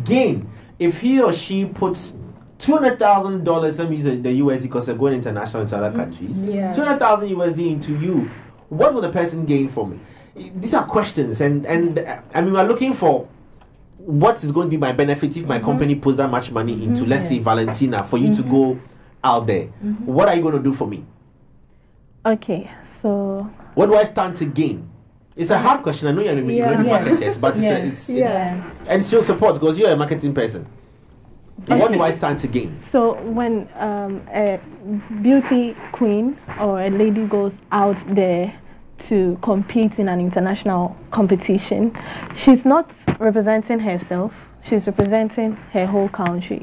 gain if he or she puts $200,000, let me use the USD because they're going international into other countries, 200,000 USD into you? What will the person gain from it? These are questions, and I mean, we're looking for what is going to be my benefit if my company puts that much money into, let's say, Valentina, for you to go out there. What are you going to do for me? Okay, so what do I stand to gain? It's a hard question. I know you're a marketer, but it's and it's your support because you're a marketing person. What do I stand to gain? So when a beauty queen or a lady goes out there to compete in an international competition, she's not representing herself, she's representing her whole country.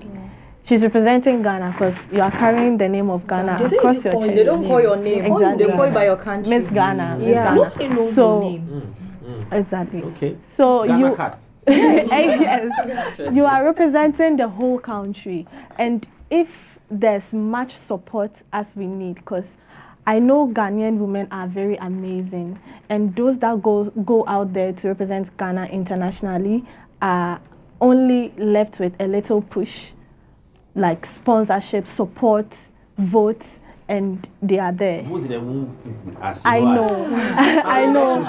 She's representing Ghana because you are carrying the name of Ghana across your chest. They don't call your name. Exactly. They call you by your country. Miss Ghana. Nobody knows your name. Exactly. Okay. So Ghana card. Yes, you are representing the whole country, and if there's much support as we need, because I know Ghanaian women are very amazing, and those that go out there to represent Ghana internationally are only left with a little push, like sponsorship, support, votes, and they are there. I know, I know,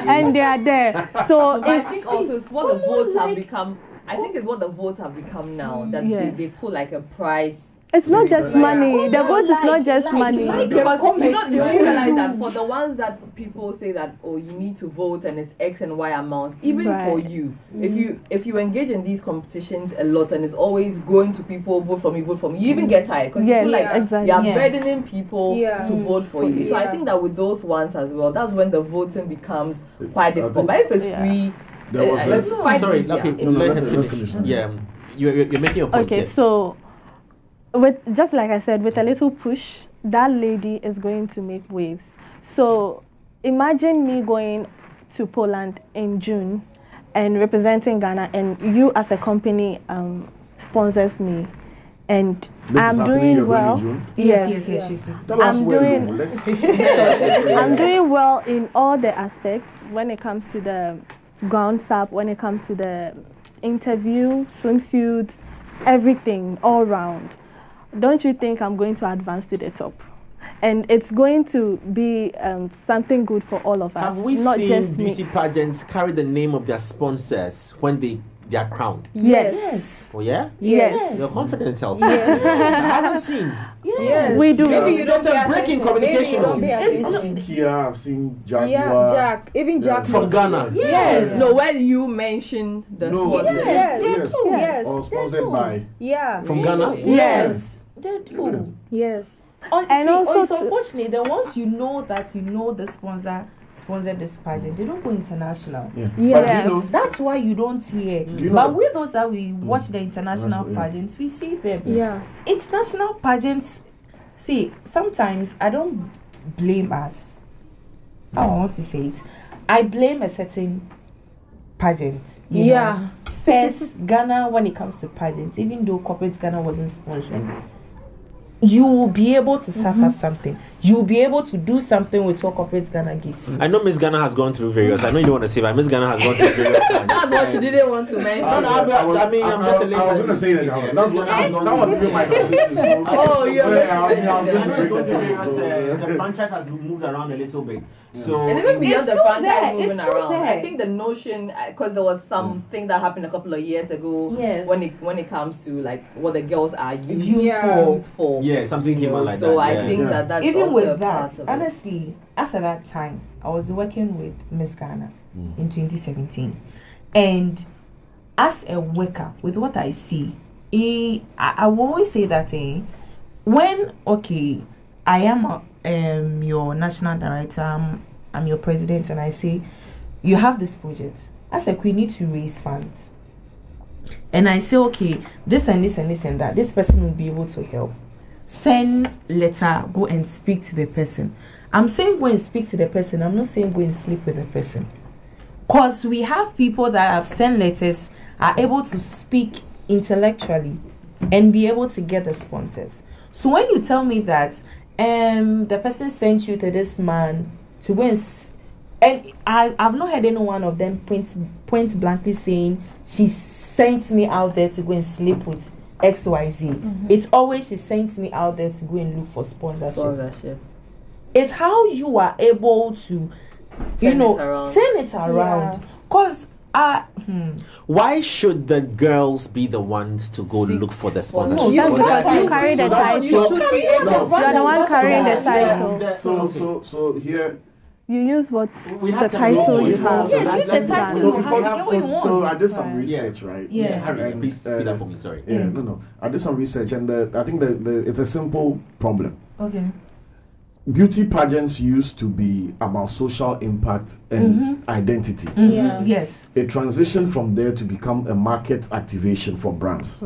and they are there. So I think also it's what the votes have become. I think it's what the votes have become now, that they put like a price. It's not just money. The vote is not just money. Because you only realize that for the ones that people say that, oh, you need to vote and it's X and Y amount, even for you, if you engage in these competitions a lot and it's always going to people, vote for me, you even get tired because you feel like you're burdening people to vote for you. So I think that with those ones as well, that's when the voting becomes quite difficult. But if it's free, it's quite easier. Let her finish. Yeah, you're making your point. Okay, so with just like I said, with a little push, that lady is going to make waves. So imagine me going to Poland in June and representing Ghana, and you as a company sponsors me, and I'm doing well. Yes. I'm doing well in all the aspects when it comes to the ground up, when it comes to the interview, swimsuits, everything all round. Don't you think I'm going to advance to the top? And it's going to be something good for all of us. Have we not seen just beauty pageants carry the name of their sponsors when they they are crowned. Yes. Oh yeah. Yes. You're confident, tells Yes. I haven't seen. Yes. We do. Maybe you don't There's pay a break in attention. communication. Maybe you don't pay I've attention. seen Kia, I've seen Jack. Yeah, Jack. Even Jack From Ghana. Yes. No, when you mentioned the sponsors. Yes. Or sponsored by. Yeah. From Ghana. Yes. They do. Yes. And also it's unfortunately the ones you know that you know the sponsor sponsored this pageant, they don't go international. Yeah. Yeah. But you know, That's why you don't hear. you know But that- we those that we watch the international Yeah. pageants, we see them. Yeah. International pageants. See, sometimes I don't blame us. How I want to say it. I blame a certain pageant. You know. First, Ghana, when it comes to pageants, even though corporate Ghana wasn't sponsoring, you will be able to start up something. You will be able to do something with what corporate Ghana gives you. I know Miss Ghana has gone through various. I know you don't want to say, but Miss Ghana has gone through various plans. That's what she didn't want to mention. I'm just a I was going to say that. That was even my solution. So, Oh, yeah. I was going to break it. The franchise has moved around a little bit. So And even beyond the still franchise there, moving it's still around, I there. think the notion, because there was something that happened a couple of years ago, Yes. when it comes to like what the girls are used Yeah. for. yeah, something came out like So that. I yeah. think Yeah. that's Even also a with part that, of it. honestly, as at that time, I was working with Miss Ghana in 2017, and as a worker, with what I see, I will always say that when I am your national director, I'm your president, and I say you have this project. As a queen, need to raise funds, and I say this and this and this and that. This person will be able to help. Send letter, go and speak to the person. I'm saying go and speak to the person. I'm not saying go and sleep with the person. Because we have people that have sent letters, are able to speak intellectually and be able to get the sponsors. So when you tell me that the person sent you to this man to go and I've not heard any one of them point blankly saying she sent me out there to go and sleep with XYZ. It's always she sends me out there to go and look for sponsorship. It's how you are able to turn it around. Because why should the girls be the ones to go look for the sponsorship? That's because you carry the title. You should be able to You are the one carrying the title. So here. You use what We have the to know title what you you have. have. Yeah, use the title So you before have. You get what you so want. I did some research, right? Yeah. Harry, And, please speed up for me. Sorry. Yeah, no. I did some research, and I think it's a simple problem. Okay. Beauty pageants used to be about social impact and identity. Yeah. Yes. It transitioned from there to become a market activation for brands.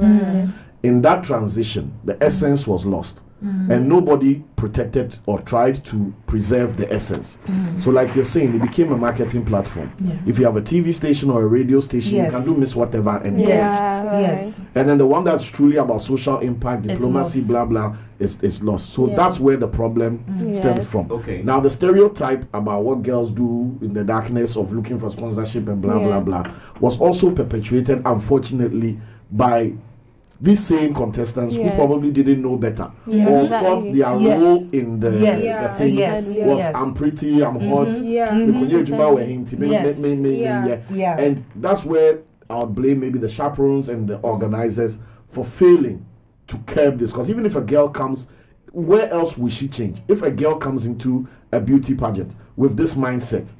In that transition, the essence was lost. And nobody protected or tried to preserve the essence. So like you're saying, it became a marketing platform. If you have a TV station or a radio station, you can do Miss Whatever and Yes. and then the one that's truly about social impact, diplomacy, lost. blah blah, is lost. So that's where the problem stemmed from. Okay. Now the stereotype about what girls do in the darkness of looking for sponsorship and blah blah blah was also perpetuated, unfortunately, by these same contestants who probably didn't know better or thought their role in the thing was I'm pretty, I'm hot, and that's where I would blame maybe the chaperones and the organizers for failing to curb this. Because even if a girl comes, where else will she change? If a girl comes into a beauty pageant with this mindset,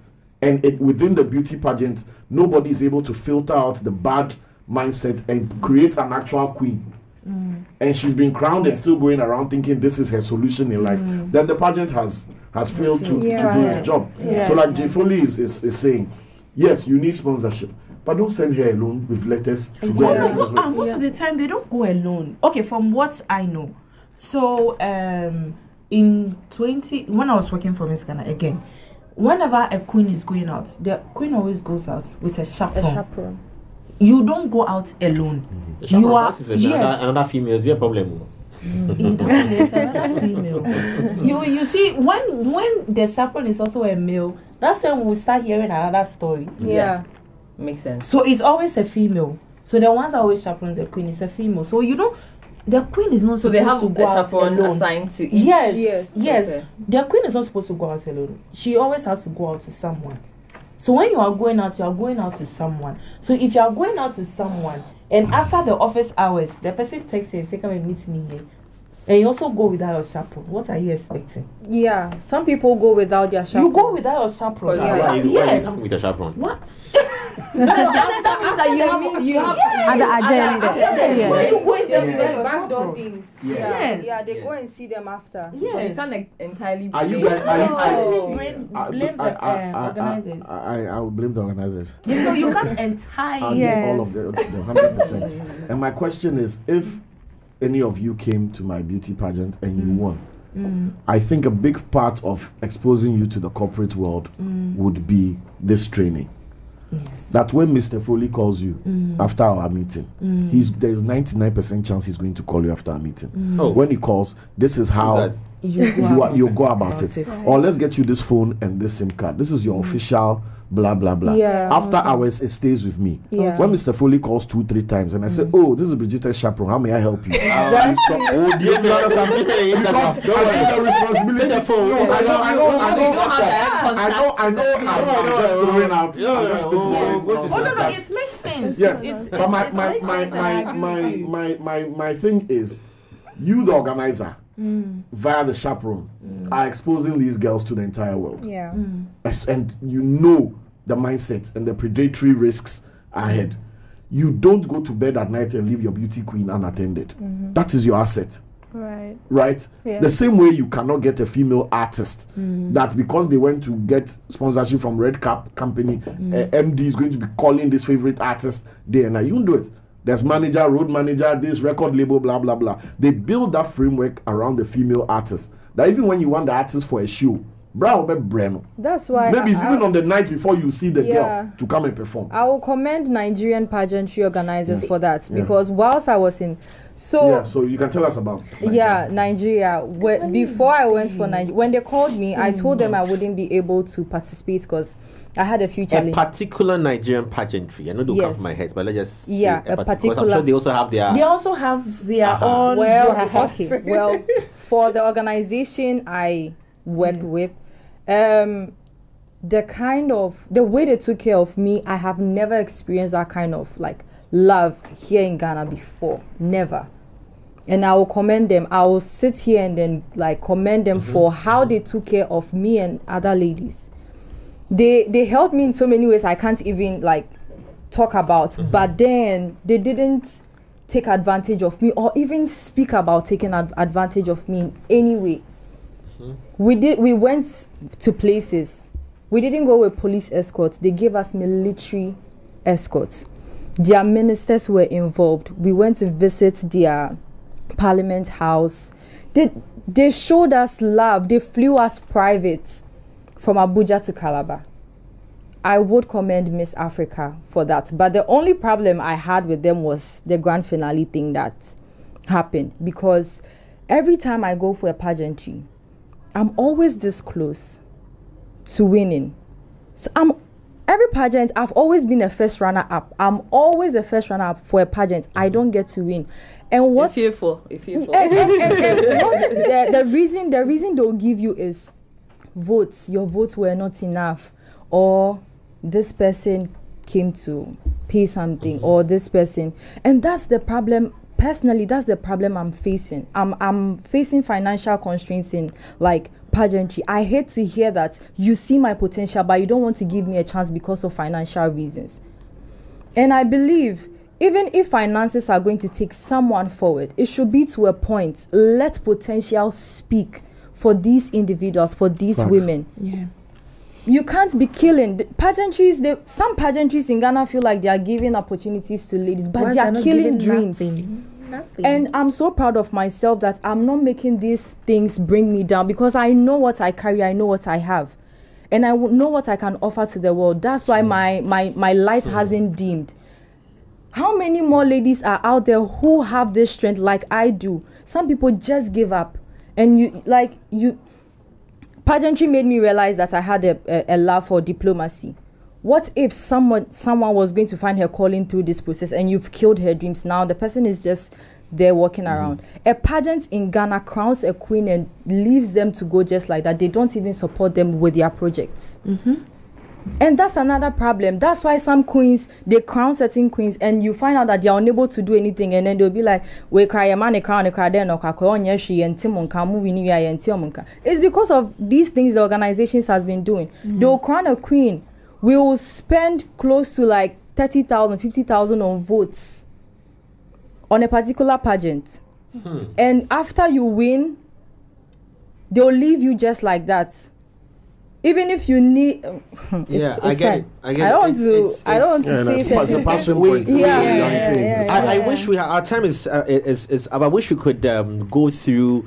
and within the beauty pageant, nobody is able to filter out the bad mindset and create an actual queen, and she's been crowned and still going around thinking this is her solution in life, then the pageant has failed to do its job. So like Jay Foley is saying, yes, you need sponsorship, but don't send her alone with letters to go And most of the time they don't go alone. Okay, from what I know. So when I was working for Miss Ghana again, whenever a queen is going out, the queen always goes out with a chaperone. You don't go out alone. You are another female. Is a problem. There's another female. You see, when the chaperone is also a male, that's when we start hearing another story. Yeah. Makes sense. So it's always a female. So the ones that always chaperones the queen is a female. So the queen is not So they supposed have to go a out chaperone alone. assigned to each. Yes. Okay. The queen is not supposed to go out alone. She always has to go out with someone. So when you are going out with someone. So if you are going out with someone, and after the office hours, the person texts you and say, come and meet me here, and you also go without your chaperone, what are you expecting? Yeah, some people go without their chaperone. You go without your chaperone. Yes. Why with your chaperone? What? That means that you have other agenda. You go in there with They your backdoor things. Yes. Yeah, they go and see them after. Yes. So you can't entirely Are you blame- guys? Blame the organizers. I will blame the organizers. You can't I'll entirely. blame all of the 100%. And my question is, if any of you came to my beauty pageant and you won, I think a big part of exposing you to the corporate world would be this training. Yes. That when Mr. Foley calls you after our meeting, there's 99% chance he's going to call you after our meeting. When he calls, this is how you go about it. Or let's get you this phone and this SIM card. This is your official blah blah blah. Yeah. After hours, it stays with me. Yeah. When Mr. Foley calls 2-3 times and I say, "Oh, this is Bridgetta's chaperone. How may I help you?" Exactly. Oh, do you understand? Because I think the responsibility. I know. I'm just throwing out. No, it makes sense. Yes, but my thing is, you the organizer via the chaperone are exposing these girls to the entire world. Yeah. And you know the mindset and the predatory risks ahead. You don't go to bed at night and leave your beauty queen unattended. That is your asset. Right? Yeah. The same way you cannot get a female artist that because they went to get sponsorship from Red Cap company, MD is going to be calling this favorite artist day and night. You don't do it. There's manager, road manager, this record label, blah, blah, blah. They build that framework around the female artist. That even when you want the artist for a show, that's why maybe it's even on the night before you see the Yeah. girl to come and perform. I will commend Nigerian pageantry organizers for that, because whilst I was in so you can tell us about Nigeria. Before I went for Nigeria, when they called me, I told them I wouldn't be able to participate because I had a few challenges. A particular Nigerian pageantry. I know don't come from my head, but let's just say a particular. Because I'm sure they also have their. They also have their own. Well, for the organization I worked with, the way they took care of me, I have never experienced that kind of like love here in Ghana before. Never. And I will commend them. I will sit here and then like commend them for how they took care of me and other ladies. They helped me in so many ways I can't even like talk about. But then they didn't take advantage of me or even speak about taking advantage of me in any way. We went to places. We didn't go with police escorts. They gave us military escorts. Their ministers were involved. We went to visit their parliament house. They showed us love. They flew us private from Abuja to Calabar. I would commend Miss Africa for that. But the only problem I had with them was the grand finale thing that happened. Because every time I go for a pageantry, I'm always this close to winning. So every pageant, I've always been a first runner-up. I'm always a first runner-up for a pageant. I don't get to win. And what? If you're the reason they'll give you is votes. Your votes were not enough, or this person came to pay something, or this person, and that's the problem. Personally, that's the problem I'm facing. I'm facing financial constraints in like pageantry. I hate to hear that you see my potential, but you don't want to give me a chance because of financial reasons. And I believe even if finances are going to take someone forward, it should be to a point. Let potential speak for these individuals, for these women. Yeah. You can't be killing pageantries. Some pageantries in Ghana feel like they are giving opportunities to ladies, but they are killing dreams. Nothing. And I'm so proud of myself that I'm not making these things bring me down, because I know what I carry, I know what I have, and I know what I can offer to the world. That's why my light hasn't dimmed. How many more ladies are out there who have this strength like I do? Some people just give up, and pageantry made me realize that I had a love for diplomacy. What if someone was going to find her calling through this process and you've killed her dreams? Now the person is just there walking around. A pageant in Ghana crowns a queen and leaves them to go just like that. They don't even support them with their projects. And that's another problem. That's why some queens, they crown certain queens, and you find out that they are unable to do anything, and then they'll be like, we cry a man, a crown, a cry, then, it's because of these things the organizations has been doing. They'll crown a queen. We will spend close to like 30,000, 50,000 on votes on a particular pageant. And after you win, they'll leave you just like that. Even if you need, I get it. I don't want to say it's a passion point. I wish we had, our time is I wish we could go through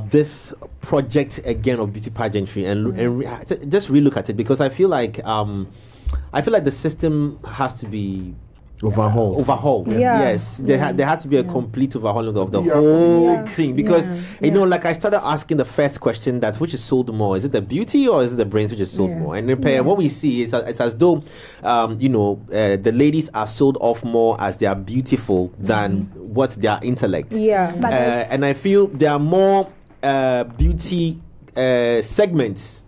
this project again of beauty pageantry and just relook at it, because I feel like the system has to be overhauled. Yes, there has to be a complete overhauling of the whole thing, because you know, like I started asking the first question, that which is sold more, is it the beauty or is it the brains which is sold more? And what we see is it's as though the ladies are sold off more as they are beautiful than what's their intellect. And I feel there are more beauty segments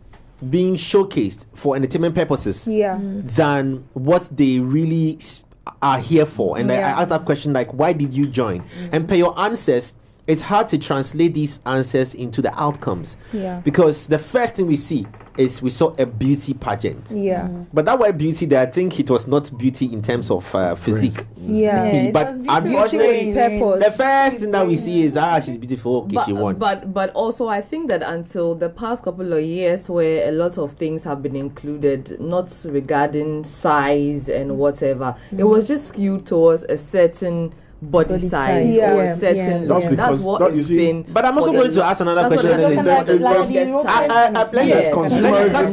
being showcased for entertainment purposes than what they really are here for. And I asked that question, like, why did you join? And per your answers, it's hard to translate these answers into the outcomes, because the first thing we see is we saw a beauty pageant. But that word beauty there, I think it was not beauty in terms of physique. But unfortunately, the first thing that we see is she's beautiful. Okay, she won. But also, I think that until the past couple of years, where a lot of things have been included, not regarding size and whatever, it was just skewed towards a certain body size or a certain look. That's what it's been. But I'm also going to ask another question.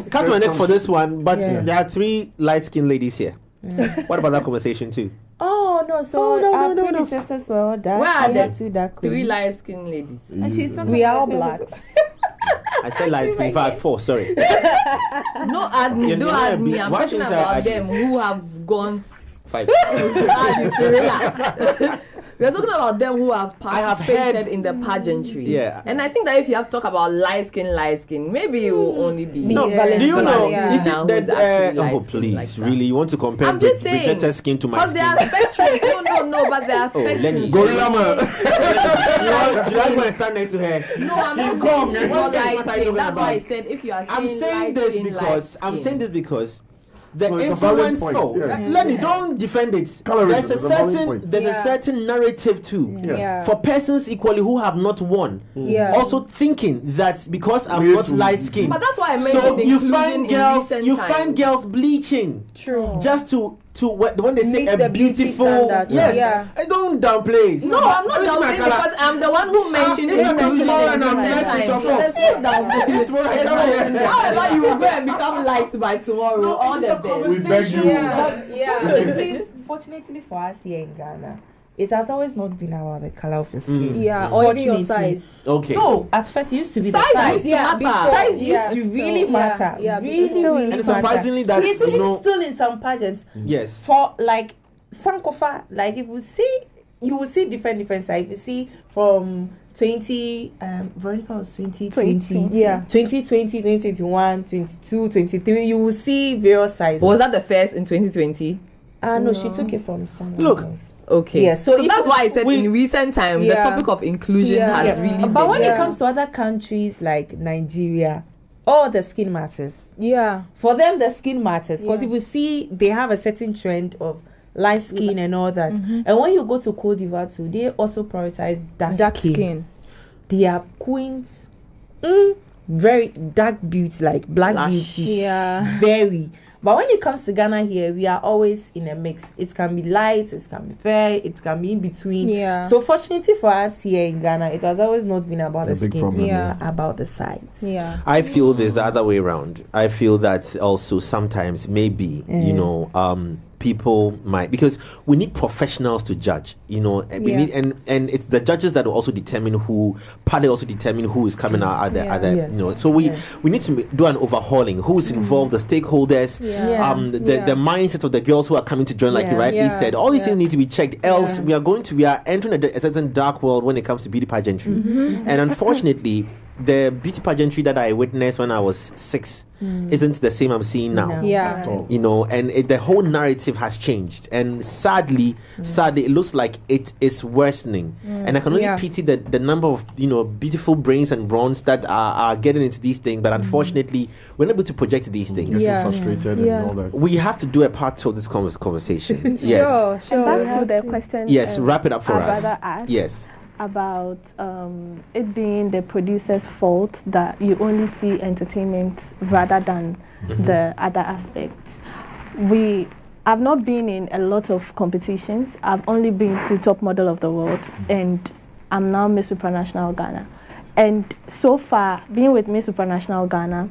Cast my neck for this one, but there are 3 light-skinned ladies here. What about that conversation too? Oh no! So our predecessors were all dark. Where are the 2 dark 3 light-skinned ladies? And we are all black. I said light-skinned, but 4. Sorry. No, add me. Don't add me. I'm talking about them who have gone 5. We're talking about them who have participated in the pageantry. And I think that if you have to talk about light skin, maybe it will only be. No, do you know? You see that? Please, really, you want to compare Bridgetta's skin to my skin? Because there are spectrums. No, but there are spectrums. Gorilla man. You are going to stand next to her. No, I'm not saying more light skin. That's why I said if you are saying I'm saying this because the influence. Lenny, don't defend it. There's a certain narrative too for persons equally who have not won. Also thinking that because I'm not light skinned, but that's why I mentioned. So you find girls bleaching. True. Just to when they say a beautiful, I don't downplay it. No, I'm not downplaying because I'm the one who mentioned it. However, you will go and become light by tomorrow. All the best. We beg you. Fortunately for us here in Ghana, it has always not been about the color of your skin. Or even your size. Okay. No, at first it used to be the size. Size used to really matter. Really and surprisingly that it's even still in some pageants. Yes. For like Sankofa, like if you will see different sizes. You see from 20 Veronica was 2020 2020 2021 22 23, you will see various sizes. Was that the first in 2020? No, she took it from someone else. Okay. Yeah, so that's why I said in recent times the topic of inclusion has really been. But when it comes to other countries like Nigeria, all the skin matters. For them the skin matters because if you see they have a certain trend of light skin and all that. And when you go to Cote d'Ivoire too, they also prioritize dark skin. They are queens, very dark beauty, like black beauty, very. But when it comes to Ghana here, we are always in a mix. It can be light, it can be fair, it can be in between. So fortunately for us here in Ghana, it has always not been about the skin, about the size. I feel there's the other way around. I feel that also sometimes maybe, people might, because we need professionals to judge, and we need and it's the judges that will also determine who is coming out at the so we need to do an overhauling, who's involved, the stakeholders, the mindset of the girls who are coming to join, like you rightly said. All these things need to be checked, else we are entering a certain dark world when it comes to beauty pageantry. And unfortunately the beauty pageantry that I witnessed when I was 6 isn't the same I'm seeing now. No. Yeah. You know, and the whole narrative has changed, and sadly, it looks like it is worsening. And I can only pity the number of beautiful brains and bronze that are getting into these things, but unfortunately, we're not able to project these things. Frustrated and all that. We have to do a part 2 of this conversation. Sure. And back to the question. Yes, wrap it up for us. Asked Yes. About it being the producer's fault that you only see entertainment rather than the other aspects. I've not been in a lot of competitions. I've only been to Top Model of the World, and I'm now Miss Supranational Ghana. And so far, being with Miss Supranational Ghana,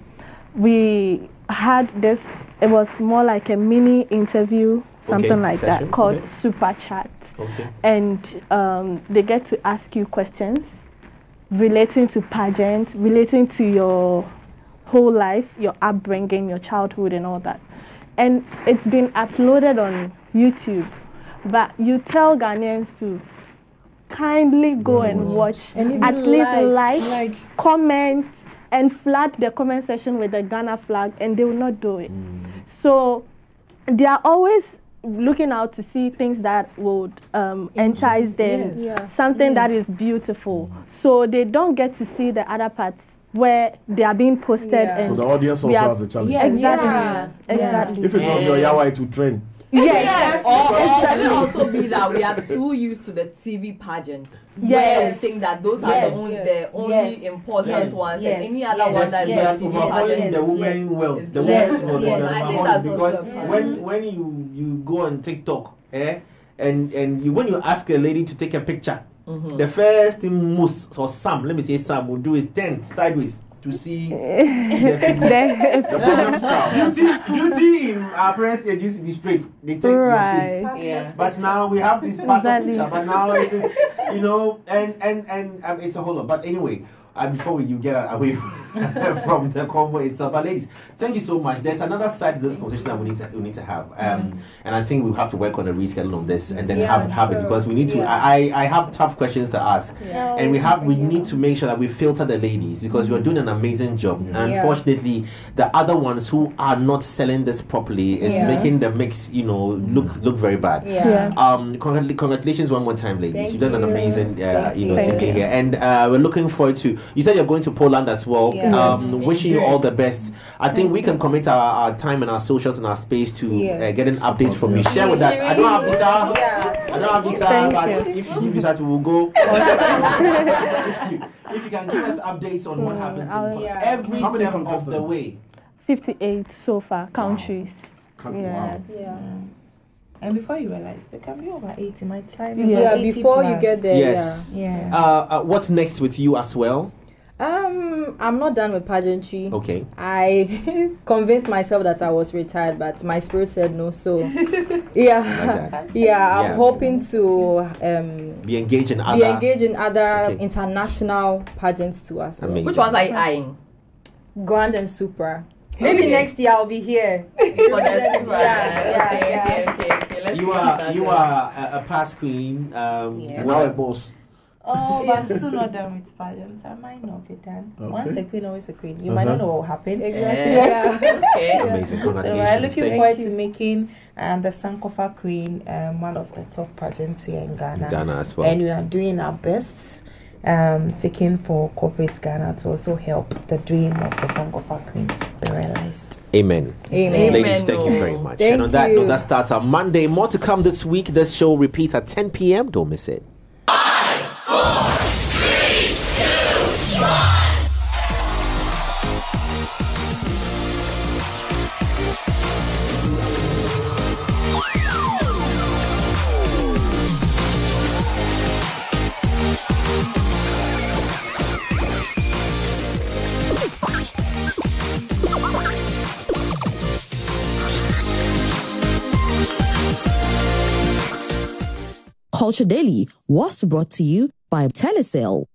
we had this, it was more like a mini interview, something like that, called Super Chat. Okay. And they get to ask you questions relating to pageants, relating to your whole life, your upbringing, your childhood, and all that. And it's been uploaded on YouTube. But you tell Ghanaians to kindly go and watch, and at least like, comment, and flag the comment section with the Ghana flag, and they will not do it. So they are always looking out to see things that would entice them, something that is beautiful. So they don't get to see the other parts where they are being posted. And so the audience also has a challenge. Exactly. If it's not your Yahweh to trend. Yes. Or it can also be that we are too used to the TV pageants. Where we think that those are the only important ones, and any other one that is TV pageant the women well, the less. women I think that's because when you go on TikTok, and when you ask a lady to take a picture, the first thing most or some, let me say some, will do is 10 sideways to see the program's child. Beauty in our parents, they used to be straight. They take your face. Yeah. But now we have this passport picture. But now it is, and it's a whole lot. But anyway, before you get away from the convo itself, but ladies, thank you so much. There's another side to this conversation that we need to have, and I think we have to work on a reschedule on this, and then have it, because we need to. I have tough questions to ask, and we need to make sure that we filter the ladies, because you're doing an amazing job, and unfortunately, the other ones who are not selling this properly is making the mix, look very bad. Congratulations one more time, ladies. You've done an amazing, thing here, and we're looking forward to. You said you're going to Poland as well. Wishing you all the best. I think we can commit our time and our socials and our space to getting updates from you. Share with us. I don't have visa. But if you give visa, we will go. if you can give us updates on what happens in Poland every step of the way. 58 so far countries. And before you realize, there can be over 80. My time. Before you get there. Yes. What's next with you as well? I'm not done with pageantry. Okay. I convinced myself that I was retired, but my spirit said no. So, I'm hoping to be engaged in other international pageants too as well. Amazing. Which ones are you eyeing? Grand and Super. Maybe next year I'll be here. Okay. You are a past queen. And now a boss. Oh, but I'm still not done with pageants. I might not be done. Once a queen, always a queen. You might not know what will happen. Exactly. Okay. Amazing. So we're looking forward to making the Sankofa Queen one of the top pageants here in Ghana. As well. And we are doing our best, seeking for corporate Ghana to also help the dream of the Sankofa Queen be realized. Amen. Ladies, thank you very much. And on that note, that starts on Monday. More to come this week. This show repeats at 10 p.m. Don't miss it. 5, 4, 3, 2, 1. Culture Daily was brought to you by Telecel.